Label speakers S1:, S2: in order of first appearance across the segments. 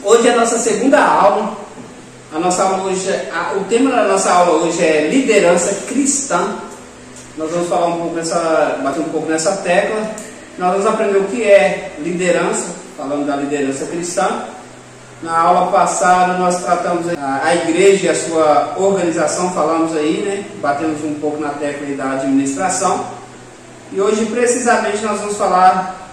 S1: Hoje é a nossa segunda aula. A nossa aula hoje, o tema da nossa aula hoje é liderança cristã. Nós vamos falar bater um pouco nessa tecla. Nós vamos aprender o que é liderança, falando da liderança cristã. Na aula passada nós tratamos a igreja e a sua organização, falamos aí, né? Batemos um pouco na tecla da administração. E hoje precisamente nós vamos falar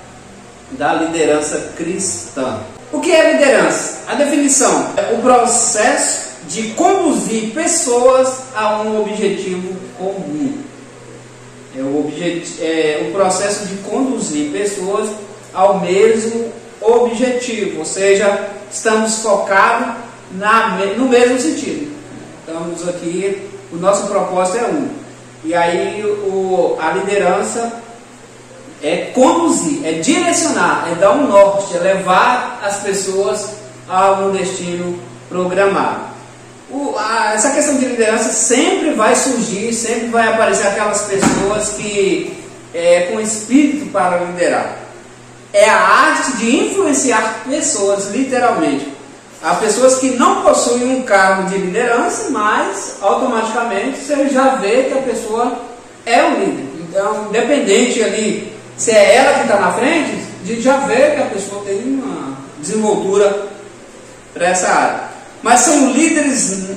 S1: da liderança cristã. O que é liderança? A definição é o processo de conduzir pessoas a um objetivo comum. É o processo de conduzir pessoas ao mesmo objetivo, ou seja, estamos focados no mesmo sentido. Estamos aqui, o nosso propósito é um. E aí a liderança é conduzir, é direcionar, é dar um norte, é levar as pessoas a um destino programado. Essa questão de liderança sempre vai surgir, sempre vai aparecer aquelas pessoas que com espírito para liderar. É a arte de influenciar pessoas, literalmente. Há pessoas que não possuem um cargo de liderança, mas automaticamente você já vê que a pessoa é um líder. Então, independente ali se é ela que está na frente, a gente já vê que a pessoa tem uma desenvoltura para essa área. Mas são líderes,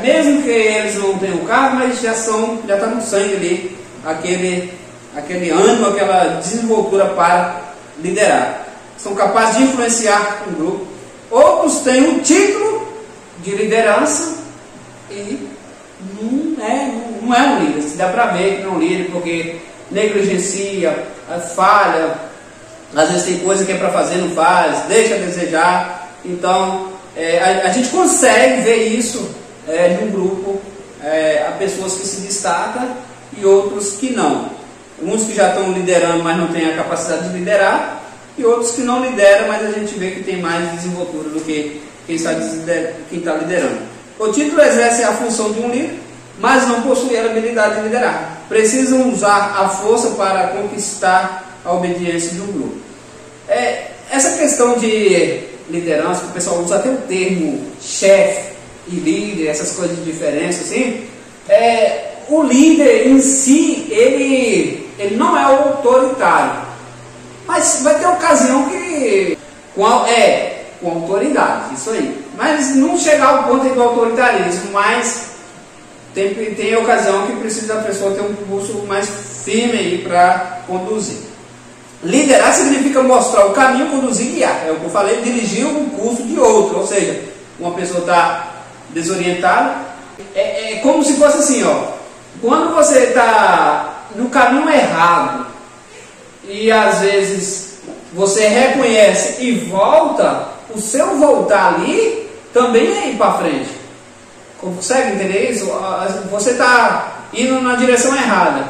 S1: mesmo que eles não tenham cargo, mas já está no sangue ali aquele ânimo, aquela desenvoltura para liderar. São capazes de influenciar um grupo. Outros têm um título de liderança e não é um líder. Se dá para ver que não é um líder, porque negligencia, falha, às vezes tem coisa que é para fazer, não faz, deixa a desejar. Então a gente consegue ver isso num grupo. Há pessoas que se destacam e outros que não. Uns que já estão liderando, mas não têm a capacidade de liderar, e outros que não lideram, mas a gente vê que tem mais desenvoltura do que quem está liderando. O título exerce a função de um líder, mas não possui a habilidade de liderar. Precisam usar a força para conquistar a obediência de um grupo. Essa questão de liderança, que o pessoal usa até o termo chefe e líder, essas coisas de diferença, assim, o líder em si, ele não é autoritário, mas vai ter ocasião que com autoridade, isso aí, mas não chegar ao ponto do autoritarismo, mas tem ocasião que precisa a pessoa ter um pulso mais firme aí para conduzir. Liderar significa mostrar o caminho, conduzir e guiar. É o que eu falei, dirigir o curso de outro, ou seja, uma pessoa está desorientada, é como se fosse assim, quando você está no caminho errado e às vezes você reconhece e volta, o seu voltar ali também é ir para frente. Consegue entender isso? Você está indo na direção errada,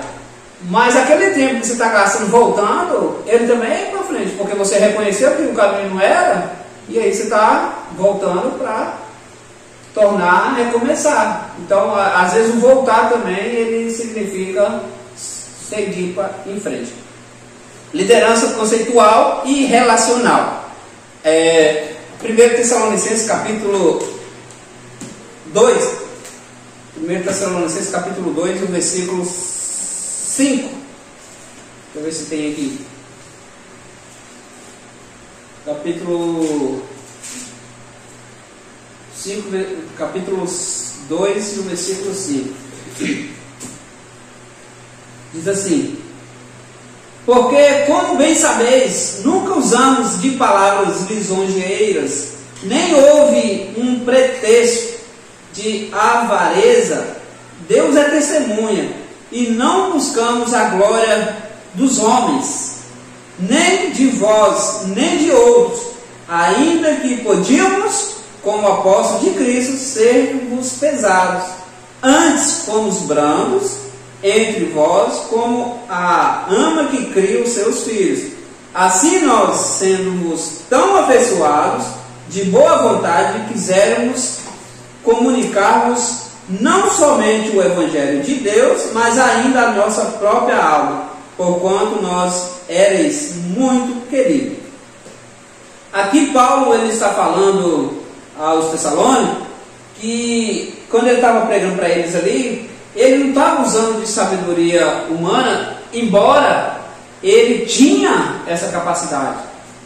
S1: mas aquele tempo que você está gastando voltando, ele também é ir para frente, porque você reconheceu que o caminho não era, e aí você está voltando para recomeçar. Então, às vezes o voltar também, ele significa seguir em frente. Liderança conceitual e relacional. 1 Tessalonicenses capítulo 2. 1 Tessalonicenses capítulo 2, o versículo 5. Deixa eu ver se tem aqui. Capítulo 2 e o versículo 5. Diz assim: porque, como bem sabeis, nunca usamos de palavras lisonjeiras, nem houve um pretexto de avareza. Deus é testemunha, e não buscamos a glória dos homens, nem de vós, nem de outros, ainda que podíamos, como apóstolos de Cristo, sermos pesados. Antes fomos brandos entre vós, como a ama que cria os seus filhos. Assim nós, sendo-vos tão afeiçoados, de boa vontade, quisermos comunicar-vos não somente o Evangelho de Deus, mas ainda a nossa própria alma, porquanto nós éreis muito queridos. Aqui Paulo ele está falando aos Tessalônicos que quando ele estava pregando para eles ali, ele não estava usando de sabedoria humana, embora ele tinha essa capacidade.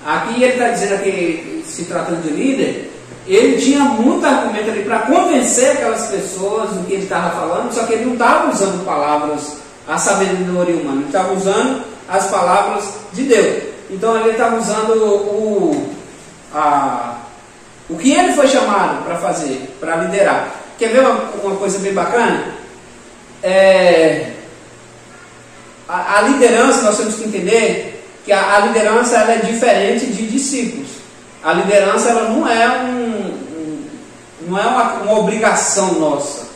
S1: Aqui ele está dizendo que, se tratando de líder, ele tinha muito argumento ali para convencer aquelas pessoas do que ele estava falando, só que ele não estava usando palavras, a sabedoria humana, ele estava usando as palavras de Deus. Então ele estava usando o que ele foi chamado para fazer, para liderar. Quer ver uma coisa bem bacana? A liderança, nós temos que entender que a liderança ela é diferente de discípulos. A liderança ela não é uma obrigação nossa.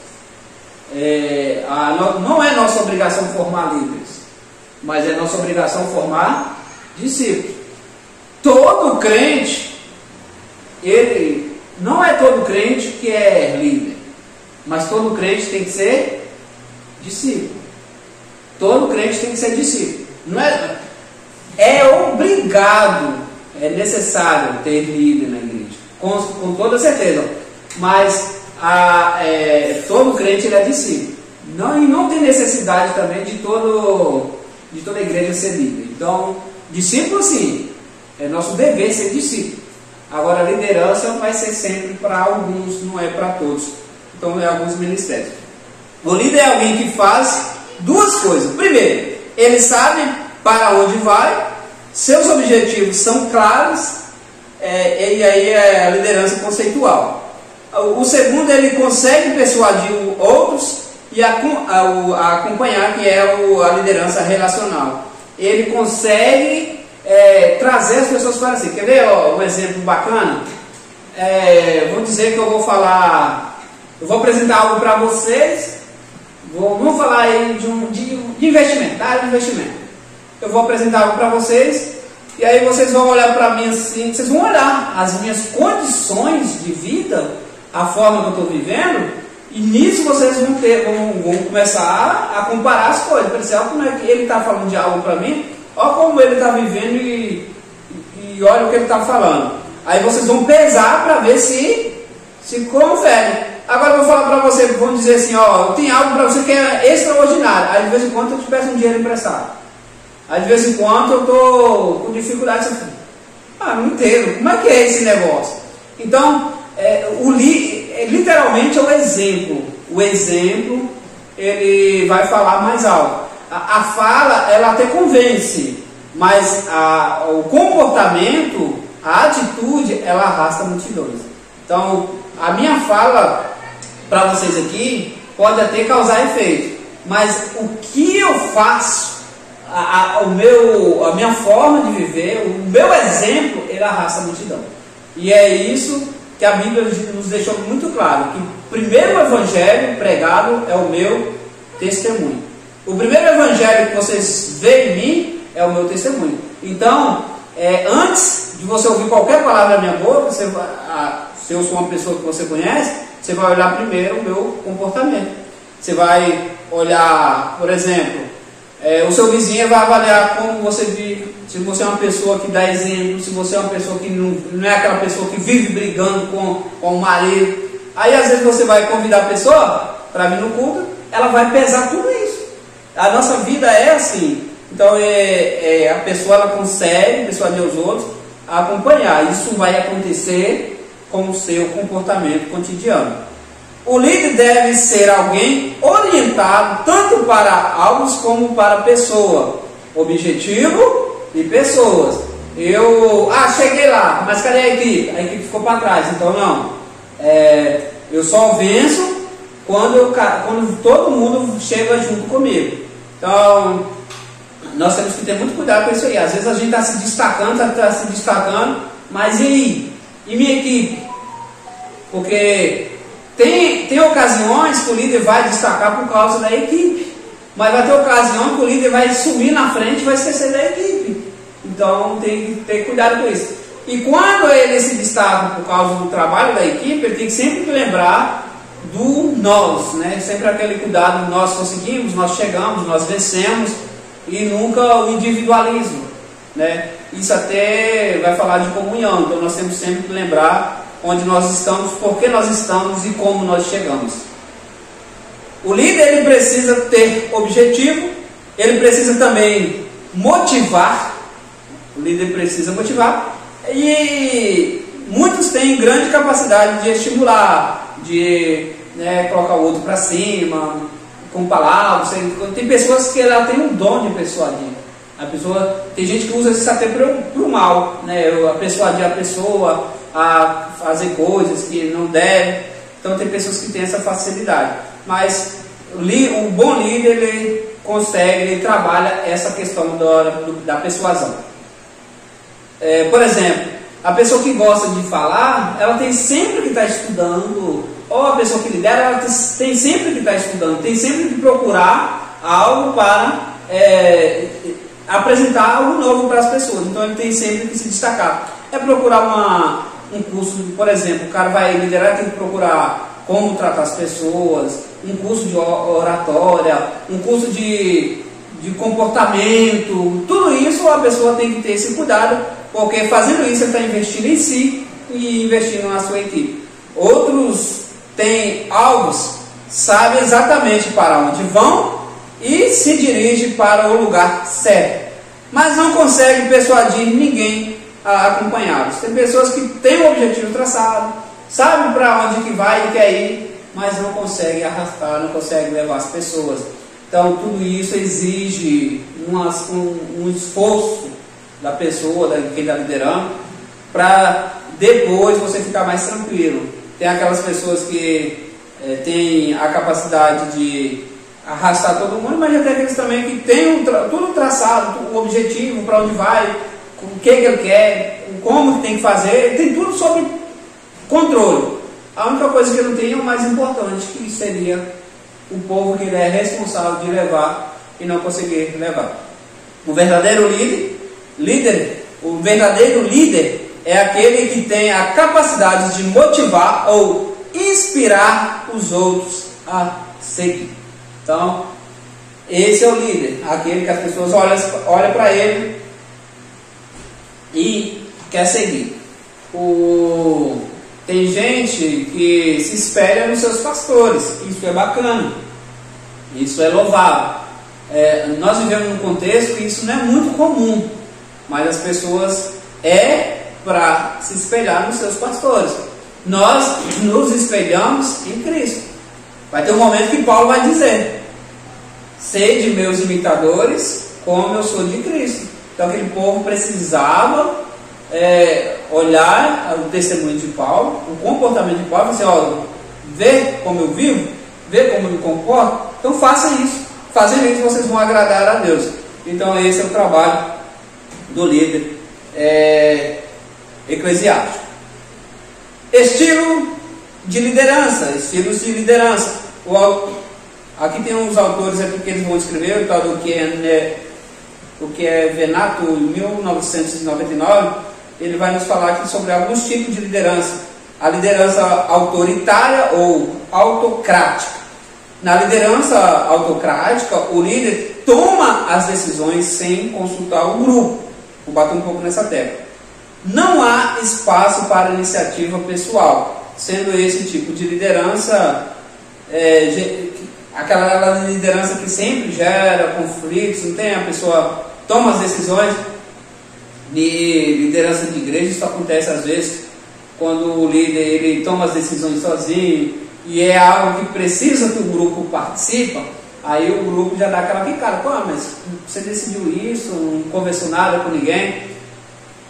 S1: Não é nossa obrigação formar líderes, mas é nossa obrigação formar discípulos. Todo crente, não é todo crente que é líder, mas todo crente tem que ser discípulo. Todo crente tem que ser discípulo. Não é obrigado, é necessário ter líder na igreja, com toda certeza. Mas todo crente ele é discípulo. Não tem necessidade também de toda a igreja ser líder. Então, discípulo sim, é nosso dever ser discípulo. Agora, a liderança vai ser sempre para alguns, não é para todos. Então, é alguns ministérios. O líder é alguém que faz duas coisas. Primeiro, ele sabe para onde vai, seus objetivos são claros, e aí é a liderança conceitual. O segundo, ele consegue persuadir outros e acompanhar, que é a liderança relacional. Ele consegue trazer as pessoas para si. Quer ver um exemplo bacana? Vou dizer que eu vou apresentar algo para vocês. Vamos falar aí de investimento, tá? De investimento. Eu vou apresentar algo para vocês, e aí vocês vão olhar para mim assim, vocês vão olhar as minhas condições de vida, a forma que eu estou vivendo, e nisso vocês vão começar a comparar as coisas. Para dizer, olha como é que ele está falando de algo para mim, olha como ele está vivendo e olha o que ele está falando. Aí vocês vão pesar para ver se confere. Agora eu vou falar para você, vão dizer assim, ó, eu tenho algo para você que é extraordinário. Aí de vez em quando eu te peço um dinheiro emprestado. Aí de vez em quando eu estou com dificuldade. Não entendo, como é que é esse negócio? Então, literalmente é o exemplo. O exemplo, ele vai falar mais alto. A fala, ela até convence, mas o comportamento, a atitude, ela arrasta multidões. Então, a minha fala para vocês aqui pode até causar efeito, mas o que eu faço, a minha forma de viver, o meu exemplo, ele arrasta a multidão. E é isso que a Bíblia nos deixou muito claro, que o primeiro evangelho pregado é o meu testemunho. O primeiro evangelho que vocês veem em mim é o meu testemunho. Então, antes de você ouvir qualquer palavra da minha boca, se eu sou uma pessoa que você conhece, você vai olhar primeiro o meu comportamento. Você vai olhar, por exemplo, o seu vizinho vai avaliar como você vive, se você é uma pessoa que dá exemplo, se você é uma pessoa que não é aquela pessoa que vive brigando com o marido. Aí às vezes você vai convidar a pessoa para vir no culto, ela vai pesar tudo isso. A nossa vida é assim. Então a pessoa ela consegue persuadir os outros a acompanhar. Isso vai acontecer com o seu comportamento cotidiano. O líder deve ser alguém orientado tanto para alvos como para pessoa. Objetivo e pessoas. Cheguei lá, mas cadê a equipe? A equipe ficou para trás, então não. Eu só venço quando todo mundo chega junto comigo. Então, nós temos que ter muito cuidado com isso aí. Às vezes a gente está se destacando, mas e aí? E minha equipe? Porque tem ocasiões que o líder vai destacar por causa da equipe, mas vai ter ocasião que o líder vai sumir na frente e vai esquecer da equipe. Então tem que ter cuidado com isso. E quando ele se destaca por causa do trabalho da equipe, ele tem que sempre lembrar do nós, né? Sempre aquele cuidado, nós conseguimos, nós chegamos, nós vencemos, e nunca o individualismo. né? Isso até vai falar de comunhão, então nós temos sempre que lembrar onde nós estamos, por que nós estamos e como nós chegamos. O líder, ele precisa ter objetivo, ele precisa também motivar, o líder precisa motivar, e muitos têm grande capacidade de estimular, de colocar o outro para cima, com palavras. Tem pessoas que ela tem um dom de persuadir. Tem gente que usa isso até para o mal, né? A persuadir a pessoa a fazer coisas que não deve. Então tem pessoas que têm essa facilidade. Mas um bom líder, ele consegue, ele trabalha essa questão da persuasão. Por exemplo, a pessoa que gosta de falar, ela tem sempre que estar estudando. Ou a pessoa que lidera, ela tem sempre que estar estudando, tem sempre que procurar algo para apresentar algo novo para as pessoas. Então ele tem sempre que se destacar. Procurar um curso, por exemplo, o cara vai liderar, tem que procurar como tratar as pessoas, um curso de oratória, um curso de comportamento. Tudo isso a pessoa tem que ter esse cuidado, porque fazendo isso ele está investindo em si e investindo na sua equipe. Outros têm alvos, sabem exatamente para onde vão e se dirigem para o lugar certo, mas não conseguem persuadir ninguém a acompanhá-los. Tem pessoas que têm um objetivo traçado, sabem para onde que vai e quer ir, mas não conseguem arrastar, não conseguem levar as pessoas. Então tudo isso exige um esforço da pessoa, de quem está liderando, para depois você ficar mais tranquilo. Tem aquelas pessoas que têm a capacidade de arrastar todo mundo, mas já tem aqueles também que têm tudo traçado, o objetivo, para onde vai, o que ele quer, como que tem que fazer, tem tudo sob controle. A única coisa que ele não tem é o mais importante, que seria o povo que ele é responsável de levar e não conseguir levar. O verdadeiro líder é aquele que tem a capacidade de motivar ou inspirar os outros a seguir. Então, esse é o líder, aquele que as pessoas olham para ele e quer seguir. Tem gente que se espelha nos seus pastores, isso é bacana, isso é louvável. Nós vivemos num contexto que isso não é muito comum, mas as pessoas para se espelhar nos seus pastores. Nós nos espelhamos em Cristo. Vai ter um momento que Paulo vai dizer: sede meus imitadores, como eu sou de Cristo. Então aquele povo precisava olhar o testemunho de Paulo, o comportamento de Paulo, e dizer: vê como eu vivo, vê como eu me comporto, então faça isso. Fazendo isso vocês vão agradar a Deus. Então esse é o trabalho do líder eclesiástico. Estilos de liderança. Aqui tem uns autores aqui que eles vão escrever, o tal do que é Venato, em 1999, ele vai nos falar aqui sobre alguns tipos de liderança. A liderança autoritária ou autocrática. Na liderança autocrática, o líder toma as decisões sem consultar o grupo. Vou bater um pouco nessa tecla. Não há espaço para iniciativa pessoal, sendo esse tipo de liderança aquela liderança que sempre gera conflitos. Não tem, a pessoa toma as decisões. De liderança de igreja, isso acontece às vezes quando o líder ele toma as decisões sozinho e é algo que precisa que o grupo participe. Aí o grupo já dá aquela picada: pô, mas você decidiu isso, não conversou nada com ninguém.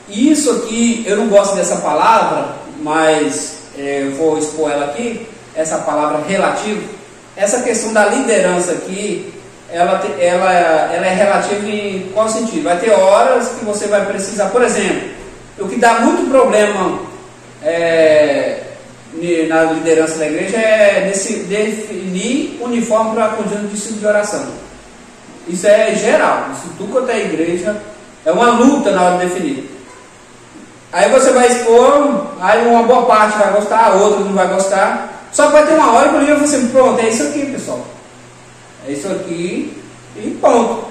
S1: Isso aqui, eu não gosto dessa palavra, mas vou expor ela aqui, essa palavra relativo. Essa questão da liderança aqui, ela é relativa em qual sentido? Vai ter horas que você vai precisar, por exemplo, o que dá muito problema na liderança da igreja é definir uniforme para conjunto de estilo de oração. Isso é geral, isso tudo quanto é igreja, é uma luta na hora de definir. Aí você vai expor, aí uma boa parte vai gostar, a outra não vai gostar. Só que vai ter uma hora que o líder vai assim: pronto, é isso aqui, pessoal. É isso aqui e ponto.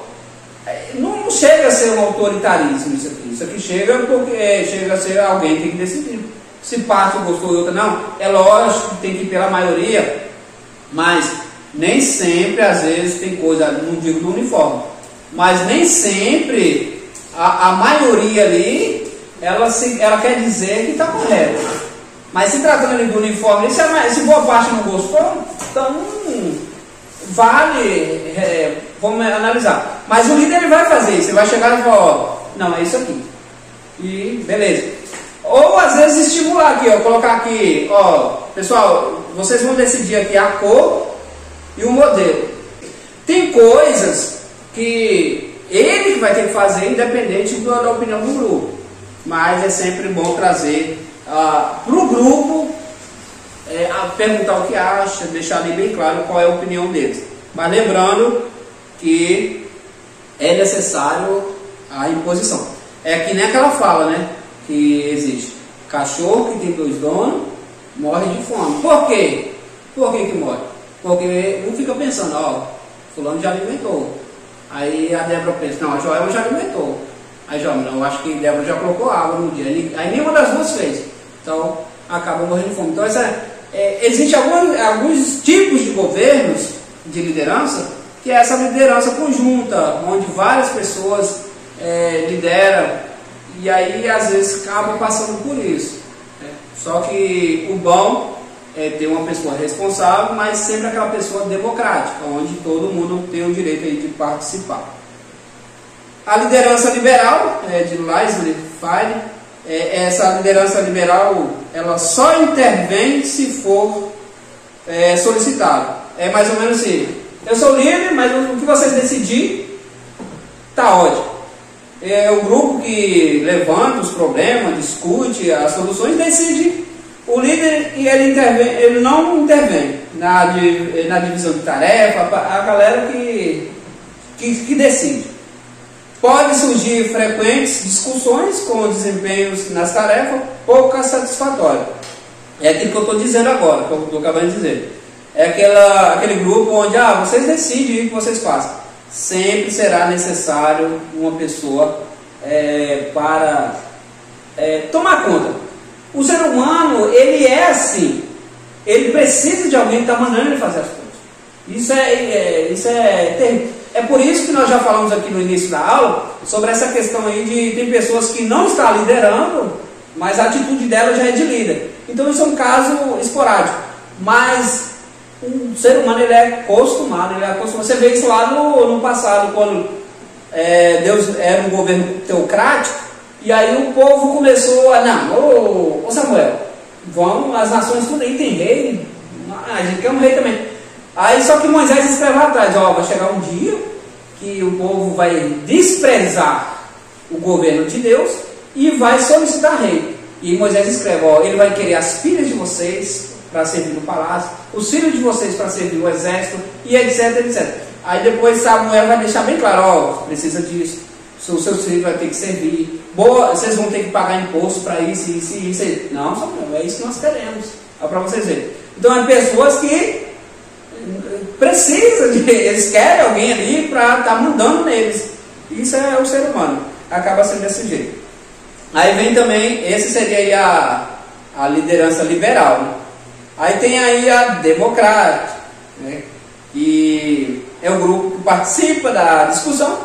S1: não chega a ser um autoritarismo isso aqui. Isso aqui chega porque chega a ser alguém que tem que decidir. Se parte gostou e outra não, é lógico que tem que ir pela maioria, mas nem sempre, às vezes, tem coisa, não digo do uniforme, mas nem sempre a maioria ali, ela quer dizer que está correto. Mas se tratando ali do uniforme, se boa parte não gostou, então vale, vamos analisar. Mas o líder ele vai fazer isso, ele vai chegar e falar, ó, não, é isso aqui. E beleza. Ou às vezes estimular aqui, ó, colocar aqui, ó, pessoal, vocês vão decidir aqui a cor e o modelo. Tem coisas que ele que vai ter que fazer independente da opinião do grupo. Mas é sempre bom trazer para o grupo, perguntar o que acha, deixar ali bem claro qual é a opinião deles. Mas lembrando que é necessário a imposição. É que nem aquela fala, né? Que existe. Cachorro que tem 2 donos morre de fome. Por quê? Por que morre? Porque um fica pensando, ó, fulano já alimentou. Aí a Débora pensa, não, a Joelma já alimentou. Aí Joelma, não, eu acho que a Débora já colocou água no dia. Aí nenhuma das duas fez. Então acaba morrendo de fome. Então existem alguns tipos de governos, de liderança, que é essa liderança conjunta, onde várias pessoas lideram. E aí, às vezes, acaba passando por isso. Só que o bom é ter uma pessoa responsável, mas sempre aquela pessoa democrática, onde todo mundo tem o direito aí de participar. A liderança liberal, de Leslie Fire, essa liderança liberal, ela só intervém se for solicitado. É mais ou menos assim, eu sou líder, mas o que vocês decidirem, está ótimo. É o grupo que levanta os problemas, discute as soluções, decide. O líder, e ele não intervém na divisão de tarefa, a galera que decide. Pode surgir frequentes discussões com desempenhos nas tarefas pouco satisfatórios. É aquilo que eu estou dizendo agora, que eu estou acabando de dizer. É aquele grupo onde vocês decidem o que vocês fazem. Sempre será necessário uma pessoa para tomar conta. O ser humano, ele é assim. Ele precisa de alguém que está mandando ele fazer as coisas. Isso é terrível. É por isso que nós já falamos aqui no início da aula sobre essa questão aí de tem pessoas que não estão liderando, mas a atitude dela já é de líder. Então isso é um caso esporádico. Mas o ser humano ele é acostumado. Você vê isso lá no passado, quando Deus era um governo teocrático, e aí o povo começou ô Samuel, vamos, as nações tudo aí tem rei, a gente quer um rei também. Aí só que Moisés escreve lá atrás, vai chegar um dia que o povo vai desprezar o governo de Deus e vai solicitar rei. E Moisés escreve, ele vai querer as filhas de vocês para servir no palácio, os filhos de vocês para servir no exército, e etc, etc. Aí depois Samuel vai deixar bem claro, precisa disso, os seus filhos vão ter que servir, vocês vão ter que pagar imposto para isso. Não, Samuel, é isso que nós queremos, para vocês verem. Então é pessoas que precisam, eles querem alguém ali para estar mandando neles. Isso é o ser humano, acaba sendo desse jeito. Aí vem também, esse seria aí a liderança liberal, né? Aí tem aí a democrática, né? Que é o grupo que participa da discussão,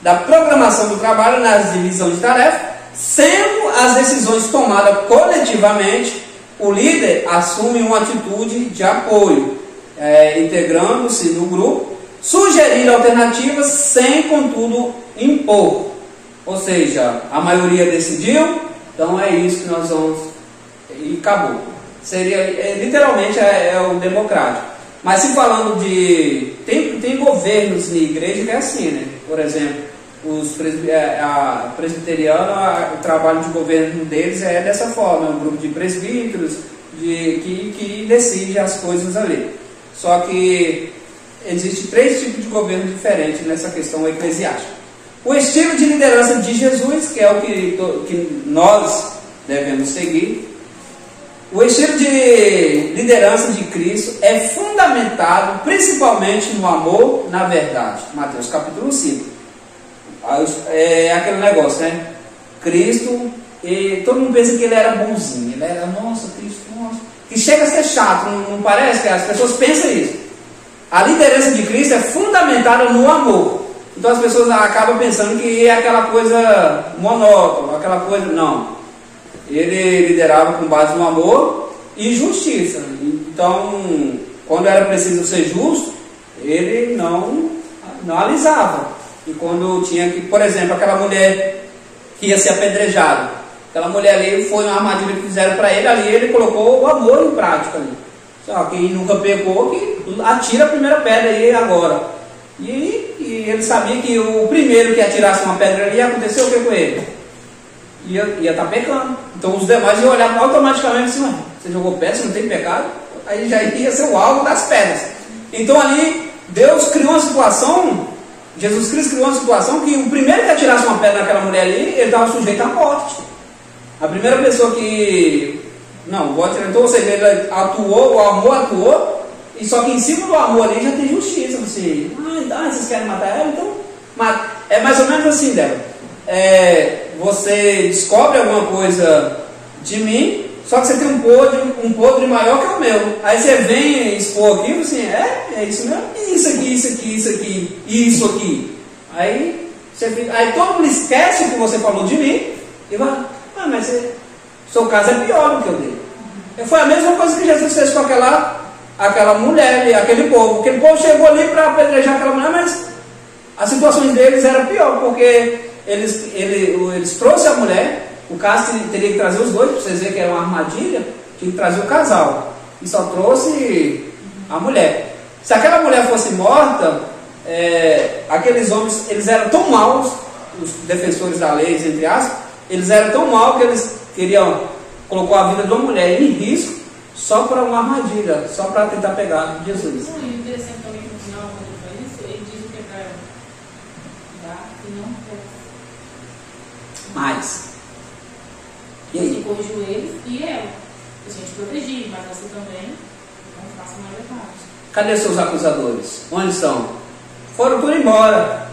S1: da programação do trabalho nas divisões de tarefa, sendo as decisões tomadas coletivamente, o líder assume uma atitude de apoio, integrando-se no grupo, sugerir alternativas sem, contudo, impor. Ou seja, a maioria decidiu, então é isso que nós vamos, e acabou. Seria, literalmente, o democrático. Mas se falando de... Tem governos na igreja que é assim, né? Por exemplo, a presbiteriana, o trabalho de governo deles é dessa forma, é um grupo de presbíteros que decide as coisas ali. Só que existem 3 tipos de governo diferentes nessa questão eclesiástica. O estilo de liderança de Jesus, que é o que nós devemos seguir. O estilo de liderança de Cristo é fundamentado principalmente no amor, na verdade. Mateus capítulo 5. é aquele negócio, né? Cristo, e todo mundo pensa que ele era bonzinho, ele era, nossa, Cristo, nossa. E chega a ser chato, não parece que as pessoas pensam isso? A liderança de Cristo é fundamentada no amor. Então as pessoas acabam pensando que é aquela coisa monótona, aquela coisa, não. Ele liderava com base no amor e justiça. Então, quando era preciso ser justo, ele não alisava. E quando tinha que, por exemplo, aquela mulher que ia ser apedrejada, aquela mulher ali foi uma armadilha que fizeram para ele, ali ele colocou o amor em prática ali. Só quem nunca pecou, que atira a primeira pedra aí agora. E ele sabia que o primeiro que atirasse uma pedra ali, ia acontecer o que com ele? Ia estar pecando. Então os demais iam olhar automaticamente assim, você jogou pedra, você não tem pecado? Aí já ia ser o alvo das pedras. Então ali, Deus criou uma situação, Jesus Cristo criou uma situação que o primeiro que atirasse uma pedra naquela mulher ali, ele estava sujeito à morte. A primeira pessoa que... Não, vou atirar. Então, ou seja, ele atuou, o amor atuou, e só que em cima do amor ali já tem justiça. Você, vocês querem matar ela? Então, mata. É mais ou menos assim, Débora. Você descobre alguma coisa de mim, só que você tem um podre maior que o meu. Aí você vem expor aqui, assim, é isso mesmo? Isso aqui, isso aqui, isso aqui, isso aqui. Aí todo mundo esquece o que você falou de mim e vai, mas seu caso é pior do que o dele. Foi a mesma coisa que Jesus fez com aquela mulher, aquele povo. Aquele povo chegou ali para apedrejar aquela mulher, mas as situações deles eram pior, porque eles trouxeram a mulher. O caso teria que trazer os dois, para vocês verem que era uma armadilha, tinha que trazer o casal. E só trouxe a mulher. Se aquela mulher fosse morta, aqueles homens, eles eram tão maus, os defensores da lei, entre aspas, eles eram tão maus que eles queriam colocar a vida de uma mulher em risco só para uma armadilha, só para tentar pegar Jesus.
S2: Não, e interessante também que no final, quando ele faz isso, ele diz o que é para dar e não quer.
S1: Mas... E aí?
S2: Ele corrigiu eles e ela. A gente protegir, mas você também não faça mais errado.
S1: Cadê seus acusadores? Onde estão? Foram tudo embora.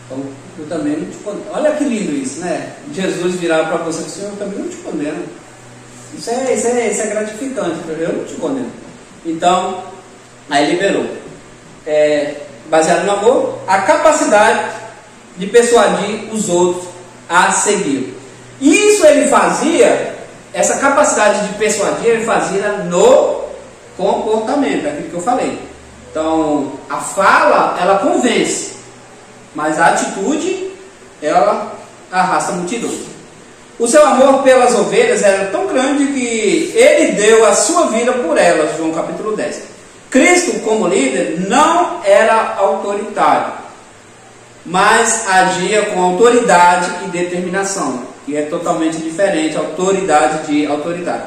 S1: Então, eu também não te condeno. Olha que lindo isso, né? Jesus virar para você e dizer, eu também não te condeno. Isso é gratificante, eu não te condeno. Então, aí liberou. Baseado no amor, a capacidade de persuadir os outros a seguir. Isso ele fazia, essa capacidade de persuadir, ele fazia no comportamento, aquilo que eu falei. Então, a fala, ela convence, mas a atitude, ela arrasta a multidão. O seu amor pelas ovelhas era tão grande que ele deu a sua vida por elas, João capítulo 10. Cristo, como líder, não era autoritário, mas agia com autoridade e determinação, que é totalmente diferente, autoridade de autoridade.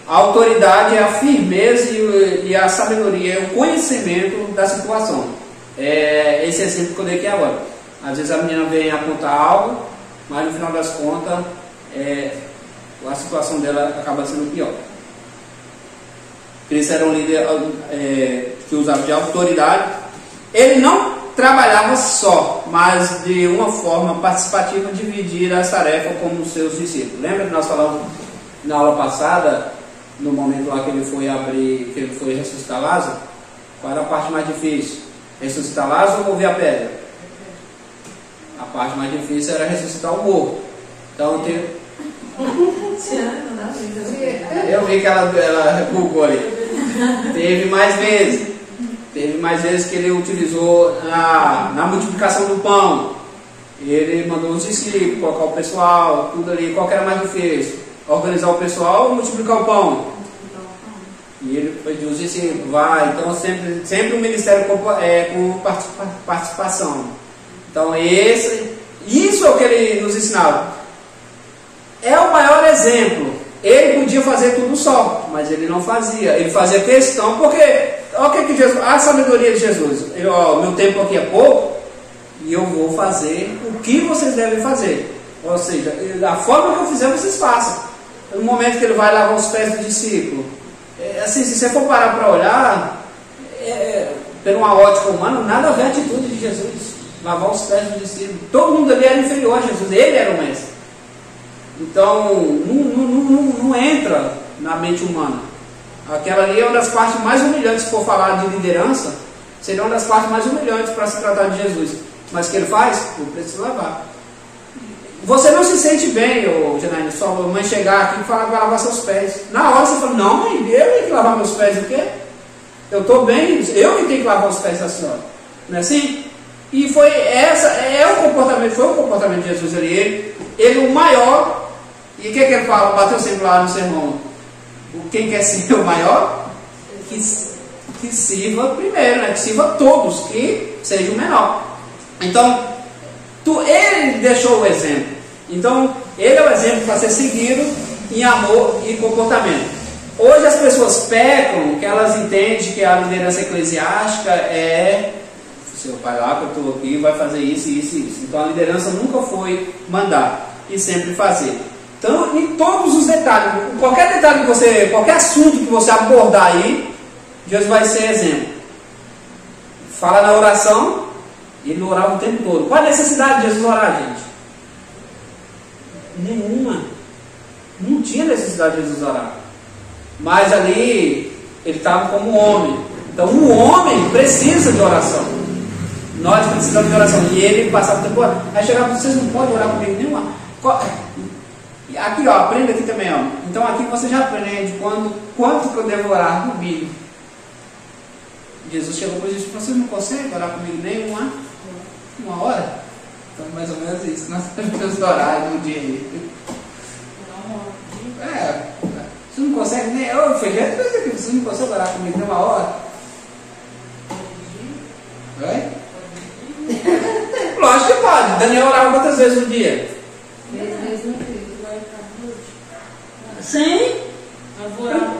S1: A autoridade é a firmeza e a sabedoria, é o conhecimento da situação. Esse exemplo que eu dei aqui agora. Às vezes a menina vem apontar algo, mas no final das contas, a situação dela acaba sendo pior. Cristo era um líder que usava de autoridade. Ele não trabalhava só, mas de uma forma participativa, dividir as tarefas com os seus discípulos. Lembra que nós falamos na aula passada, no momento lá que ele foi ressuscitar Lázaro? Qual era a parte mais difícil? Ressuscitar Lázaro ou mover a pedra? A parte mais difícil era ressuscitar o morto. Então eu vi que ela bugou ali. Teve mais vezes. Teve mais vezes que ele utilizou na multiplicação do pão. Ele mandou os discípulos, colocar o pessoal, tudo ali. Qual que era mais difícil? Organizar o pessoal ou multiplicar o pão? E ele pediu os discípulos, vai. Então sempre o ministério com participação. Então isso é o que ele nos ensinava. É o maior exemplo. Ele podia fazer tudo só, mas ele não fazia. Ele fazia questão, porque olha o que Jesus, a sabedoria de Jesus. Meu tempo aqui é pouco e eu vou fazer o que vocês devem fazer. Ou seja, da forma que eu fizer, vocês façam. No momento que ele vai lavar os pés do discípulo, assim, se você for parar para olhar, por uma ótica humana, nada a ver a atitude de Jesus. lavar os pés dos discípulos. Todo mundo ali era inferior a Jesus, ele era o mestre. Então, não entra na mente humana. Aquela ali é uma das partes mais humilhantes, se for falar de liderança, seria uma das partes mais humilhantes para se tratar de Jesus. Mas o que ele faz? Eu preciso lavar. Você não se sente bem, Janaína, sua mãe chegar aqui e falar que vai lavar seus pés. Na hora você fala, não, mãe, eu tenho que lavar meus pés, o quê? Eu estou bem, eu que tenho que lavar os pés da senhora. Não é assim? E foi o comportamento de Jesus ali. Ele o maior. E o que ele fala? Bateu sempre lá no sermão. Quem quer ser o maior? Que sirva primeiro, né? Que sirva todos, que seja o menor. Então, ele deixou o exemplo. Então, ele é o exemplo para ser seguido em amor e comportamento. Hoje as pessoas pecam, que elas entendem que a liderança eclesiástica é seu pai lá que eu estou aqui vai fazer isso, isso e isso. Então a liderança nunca foi mandar e sempre fazer. Então, em todos os detalhes, qualquer detalhe que você, qualquer assunto que você abordar aí, Jesus vai ser exemplo. Fala na oração, ele orava o tempo todo. Qual a necessidade de Jesus orar, gente? Nenhuma. Não tinha necessidade de Jesus orar. Mas ali, ele estava como homem. Então, um homem precisa de oração. Nós precisamos de oração. E ele passava o tempo orando. Aí chegava, vocês não podem orar comigo nenhuma. Aqui, ó, aprenda aqui também, ó. Então, aqui você já aprende quanto que eu devo orar comigo. Jesus chegou para Jesus e disse, vocês não conseguem orar comigo nem uma hora? Então, mais ou menos isso. Nós temos que orar no dia aí. Você não consegue nem... Você não consegue orar comigo nem uma hora? Oi? Lógico que pode. Daniel orava quantas vezes no dia?
S2: 10 vezes no dia.
S3: Sim?
S2: Eu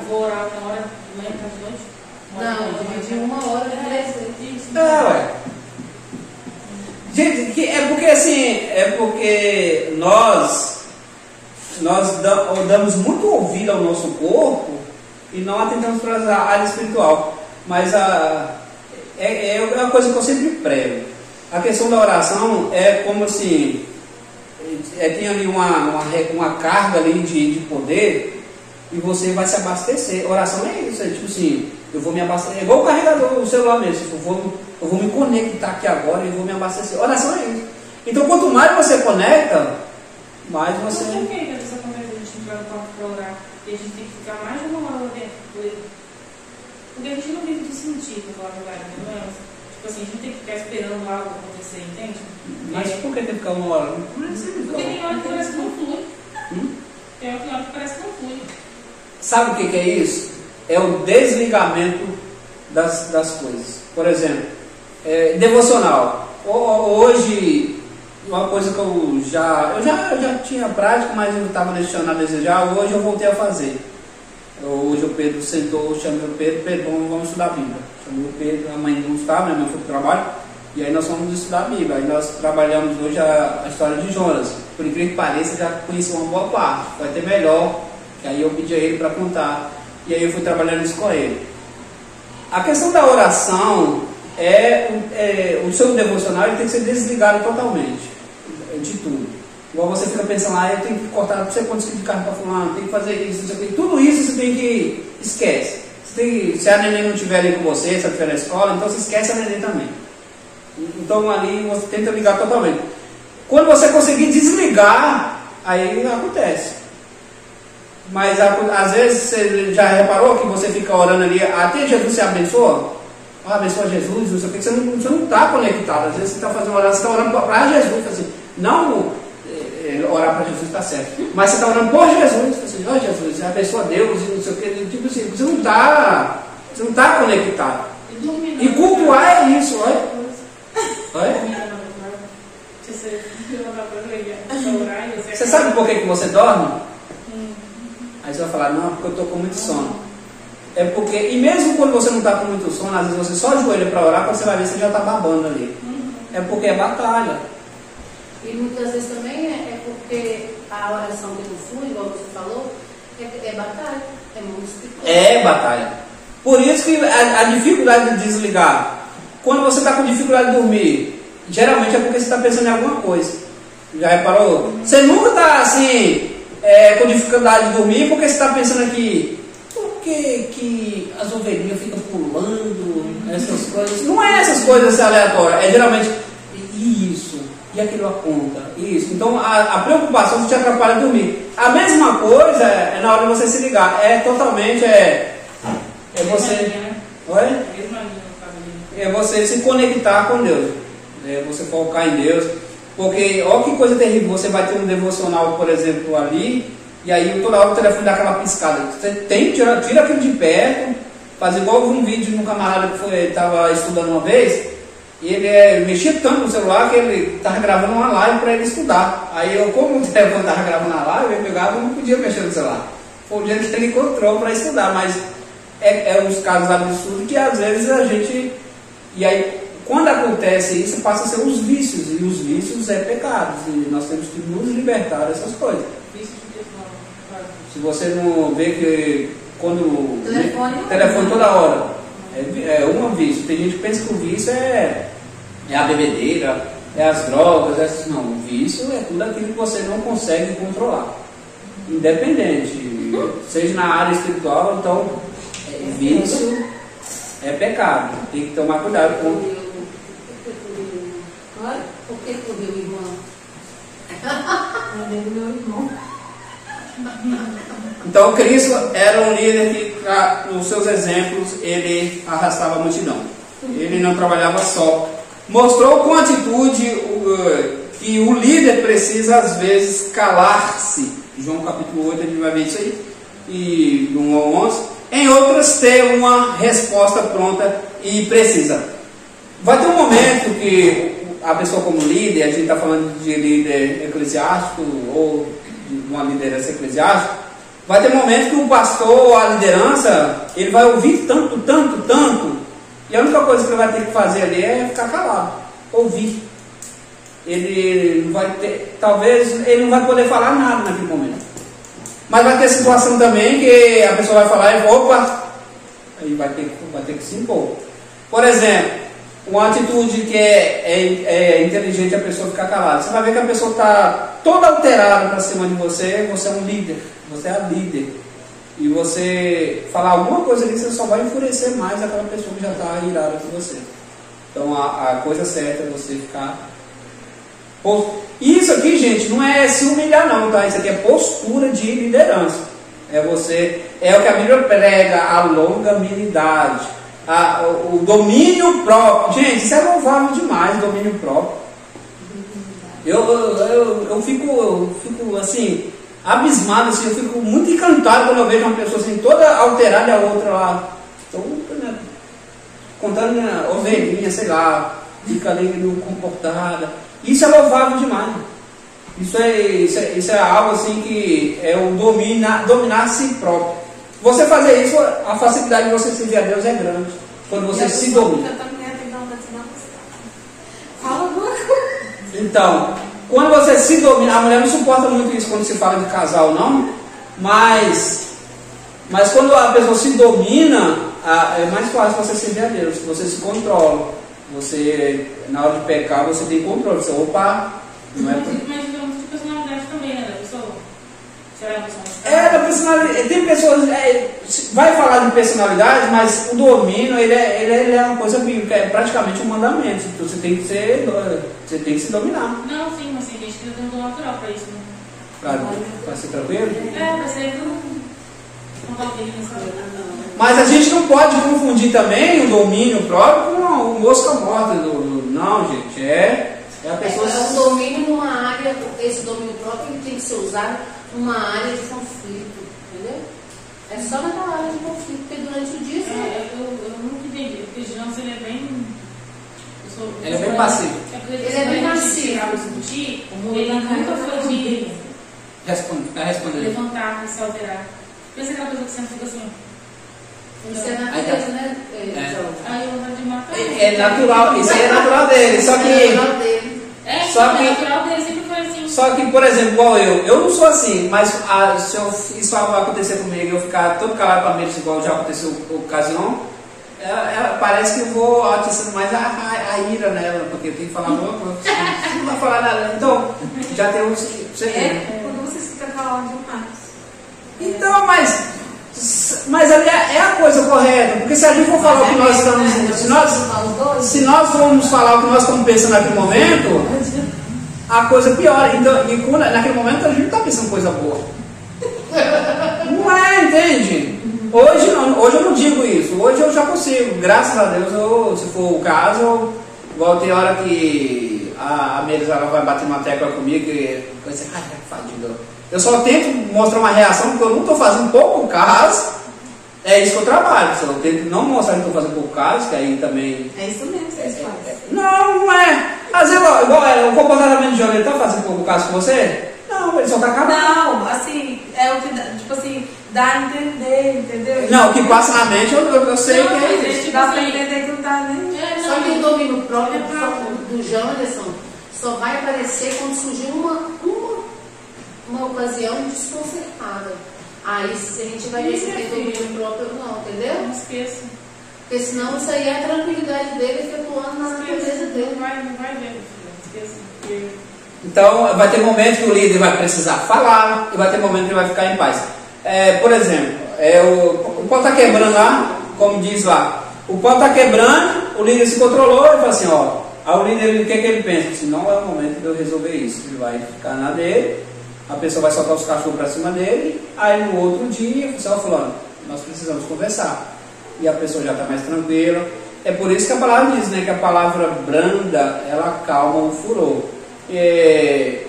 S2: vou orar na hora de manhã para de noite?
S3: Não, de 1 hora de 10 vezes.
S1: Ué. Gente, é porque assim, nós damos muito ouvido ao nosso corpo e não atentamos para a área espiritual. Mas é uma coisa que eu sempre prego. A questão da oração é como assim, tem ali uma carga ali de poder e você vai se abastecer. Oração é isso, é tipo assim, eu vou me abastecer, é igual o carregador do celular mesmo, eu vou me conectar aqui agora e vou me abastecer. Oração é isso. Então quanto mais você conecta, mais você...
S2: Por que essa conversa a gente entrar no quarto para orar e a gente tem que ficar mais de 1 hora dentro do livro? Porque a gente não vive de sentir, para falar a verdade, não é? Tipo assim, a gente tem que ficar esperando algo acontecer, entende?
S1: Mas por que tem que ficar 1 hora?
S2: Porque tem hora que parece que não flui. Tem hora que parece que não flui.
S1: Sabe o que é isso? É o desligamento das coisas. Por exemplo, devocional. Hoje, uma coisa que eu já tinha prática, mas eu estava deixando a desejar. Hoje eu voltei a fazer. Hoje o Pedro sentou, chamei o Pedro, vamos estudar a Bíblia. Chamei o Pedro, a mãe não estava, minha mãe foi para o trabalho, e aí nós fomos estudar a Bíblia. Aí nós trabalhamos hoje a história de Jonas. Por incrível que pareça, já conheci uma boa parte, foi até melhor, que aí eu pedi a ele para contar, e aí eu fui trabalhando isso com ele. A questão da oração o seu devocional ele tem que ser desligado totalmente de tudo. Igual você fica pensando, eu tenho que cortar não sei quantos quilos de carne para fulano, tem que fazer isso, tudo isso você tem que... Esquece. Se a neném não estiver ali com você, se ela estiver na escola, então você esquece a neném também. Então ali você tenta ligar totalmente. Quando você conseguir desligar, aí acontece. Mas às vezes você já reparou que você fica orando ali, até Jesus se abençoa? Abençoa Jesus, não sei o que, você não está conectado. Às vezes você está fazendo oração, você está orando para Jesus, assim, não orar para Jesus está certo, mas você está orando por Jesus, assim, Jesus, abençoa Deus e não sei o que, tipo assim, você não está conectado. E cultuar é isso, olha. Você sabe por que você dorme? Aí você vai falar, não, porque eu estou com muito sono. É porque, e mesmo quando você não está com muito sono, às vezes você só ajoelha para orar, quando você vai ver, você já está babando ali. É porque é batalha.
S3: E muitas vezes também é porque a oração que não flui, igual você falou, é batalha, é muito espiritual.
S1: É batalha. Por isso que a dificuldade de desligar. Quando você está com dificuldade de dormir, geralmente é porque você está pensando em alguma coisa. Já reparou? Você nunca está assim, com dificuldade de dormir porque você está pensando aqui, por que as ovelhinhas ficam pulando, essas coisas. Não é essas coisas assim, aleatórias, é geralmente isso, e aquilo aponta, isso. Então a preocupação te atrapalha a dormir. A mesma coisa é na hora de você se ligar, totalmente você. Oi? É você se conectar com Deus, você focar em Deus, porque olha que coisa terrível, você vai ter um devocional, por exemplo, ali, e aí toda hora o telefone dá aquela piscada, você tira aquilo de perto, faz igual um vídeo de um camarada que estava estudando uma vez, e ele mexia tanto no celular que ele estava gravando uma live para ele estudar, aí como o telefone estava gravando a live, ele pegava e não podia mexer no celular, foi o jeito que ele encontrou para estudar, mas uns casos absurdos que às vezes a gente... E aí, quando acontece isso, passa a ser os vícios, e os vícios é pecados, e nós temos que nos libertar dessas coisas. Se você não vê que quando telefone toda hora, é um vício. Tem gente que pensa que o vício é a bebedeira, é as drogas, não, o vício é tudo aquilo que você não consegue controlar. Independente, seja na área espiritual, então, vício é pecado, tem que tomar cuidado com...
S3: Por que correu o irmão?
S2: Meu irmão.
S1: Então Cristo era um líder que, nos seus exemplos, ele arrastava a multidão. Ele não trabalhava só. Mostrou com atitude que o líder precisa, às vezes, calar-se. João capítulo 8, a gente vai ver isso aí. E no 1 ao 11. Em outras, ter uma resposta pronta e precisa. Vai ter um momento que a pessoa como líder, a gente está falando de líder eclesiástico ou de uma liderança eclesiástica, vai ter um momento que o pastor ou a liderança, ele vai ouvir tanto, e a única coisa que ele vai ter que fazer ali é ficar calado, ouvir. Ele não vai ter, talvez ele não vai poder falar nada naquele momento. Mas vai ter situação também que a pessoa vai falar e opa, aí vai ter que se impor. Por exemplo, uma atitude que é inteligente a pessoa ficar calada. Você vai ver que a pessoa está toda alterada para cima de você, você é um líder, você é a líder. E você falar alguma coisa ali, você só vai enfurecer mais aquela pessoa que já está irada com você. Então a coisa certa é você ficar... Isso aqui, gente, não é se humilhar não, tá? Isso aqui é postura de liderança. É o que a Bíblia prega, a longanimidade, o domínio próprio. Gente, isso é louvável demais, domínio próprio. Eu fico assim, abismado, assim, eu fico muito encantado quando eu vejo uma pessoa assim, toda alterada e a outra lá, contando minha ovelhinha, sei lá, fica ali comportada. Isso é louvável demais. Isso é algo assim que é o dominar a si próprio. Você fazer isso, a facilidade de você servir a Deus é grande. Quando você se domina. Então, quando você se domina, a mulher não suporta muito isso quando se fala de casal, não. Mas quando a pessoa se domina, é mais fácil você servir a Deus. Você se controla. Você, na hora de pecar, você tem controle. Você, opa, não é...
S2: Mas digamos de personalidade também, né, da pessoa? Será a pessoa?
S1: Da personalidade. Tem pessoas... vai falar de personalidade, mas o domínio, ele é uma coisa bíblica. É praticamente um mandamento. Então você tem que se dominar.
S2: Não, sim, mas tem gente que tem um dom natural para isso, né?
S1: Pra ser tranquilo?
S2: Pra ser não vai ter isso.
S1: Mas a gente não pode confundir também o domínio próprio com o mosca morta. Não, gente, é a pessoa...
S3: É um domínio numa área, esse domínio próprio ele tem que ser usado numa área de conflito, entendeu? É só naquela área de conflito, porque durante o dia...
S2: Eu nunca entendi, porque o Jansen, ele é bem...
S1: Ele é bem passivo.
S3: Ele é bem passivo.
S2: Ele nunca foi de...
S1: Responder.
S2: Levantar, se alterar. Pensa aquela pessoa que sempre fica assim...
S3: Isso é natureza, né?
S2: Aí eu vou de matar.
S1: É natural, isso aí é natural dele. Só que...
S2: natural dele sempre foi assim.
S1: Só que, por exemplo, igual eu não sou assim, mas se isso vai acontecer comigo, eu ficar todo calado para mim, igual já aconteceu ocasião, parece que eu vou atiçando mais a ira nela, porque tem que falar alguma coisa. Não vai falar nada. Então, já tem uns. Você
S2: quando você fica calado demais.
S1: Então, mas ali é a coisa correta, porque se a gente for falar o que nós estamos. Se nós formos falar o que nós estamos pensando naquele momento, a coisa piora. Então, e naquele momento a gente não está pensando coisa boa. Não é, entende? Hoje eu não digo isso. Hoje eu já consigo, graças a Deus, se for o caso, igual tem hora que a Meires ela vai bater uma tecla comigo e vai dizer, ai, fadiga. Eu só tento mostrar uma reação, porque eu não estou fazendo pouco caso. É isso que eu trabalho. Eu tento não mostrar que estou fazendo pouco caso, que aí também.
S2: É isso mesmo que vocês fazem.
S1: Não é. Às vezes, igual o comportamento de João, ele está fazendo pouco caso com você? Não, ele só está acabando.
S2: Não, assim, é o que dá, tipo assim, dá a entender, entendeu?
S1: Não, o que passa na mente eu sei
S2: não,
S1: que é isso.
S2: Tipo, dá pra entender que não tá nem.
S3: Só que o domínio próprio do Janderson só vai aparecer quando surgir uma ocasião desconcertada. Aí se a gente vai ver se tem domínio próprio ou não, entendeu?
S2: Não esqueça.
S3: Porque senão isso aí é a tranquilidade dele efetuando na natureza dele.
S2: Não vai ver, esqueça.
S1: Então vai ter momentos que o líder vai precisar falar e vai ter momentos que ele vai ficar em paz. Por exemplo, o pau está quebrando lá, como diz lá, o pau está quebrando, o líder se controlou e fala assim, aí o líder, o que ele pensa? Assim, não é o momento de eu resolver isso. Ele vai ficar na dele, a pessoa vai soltar os cachorros para cima dele, aí no outro dia, o pessoal falando, nós precisamos conversar. E a pessoa já está mais tranquila. É por isso que a palavra diz, né, que a palavra branda, ela acalma o furor.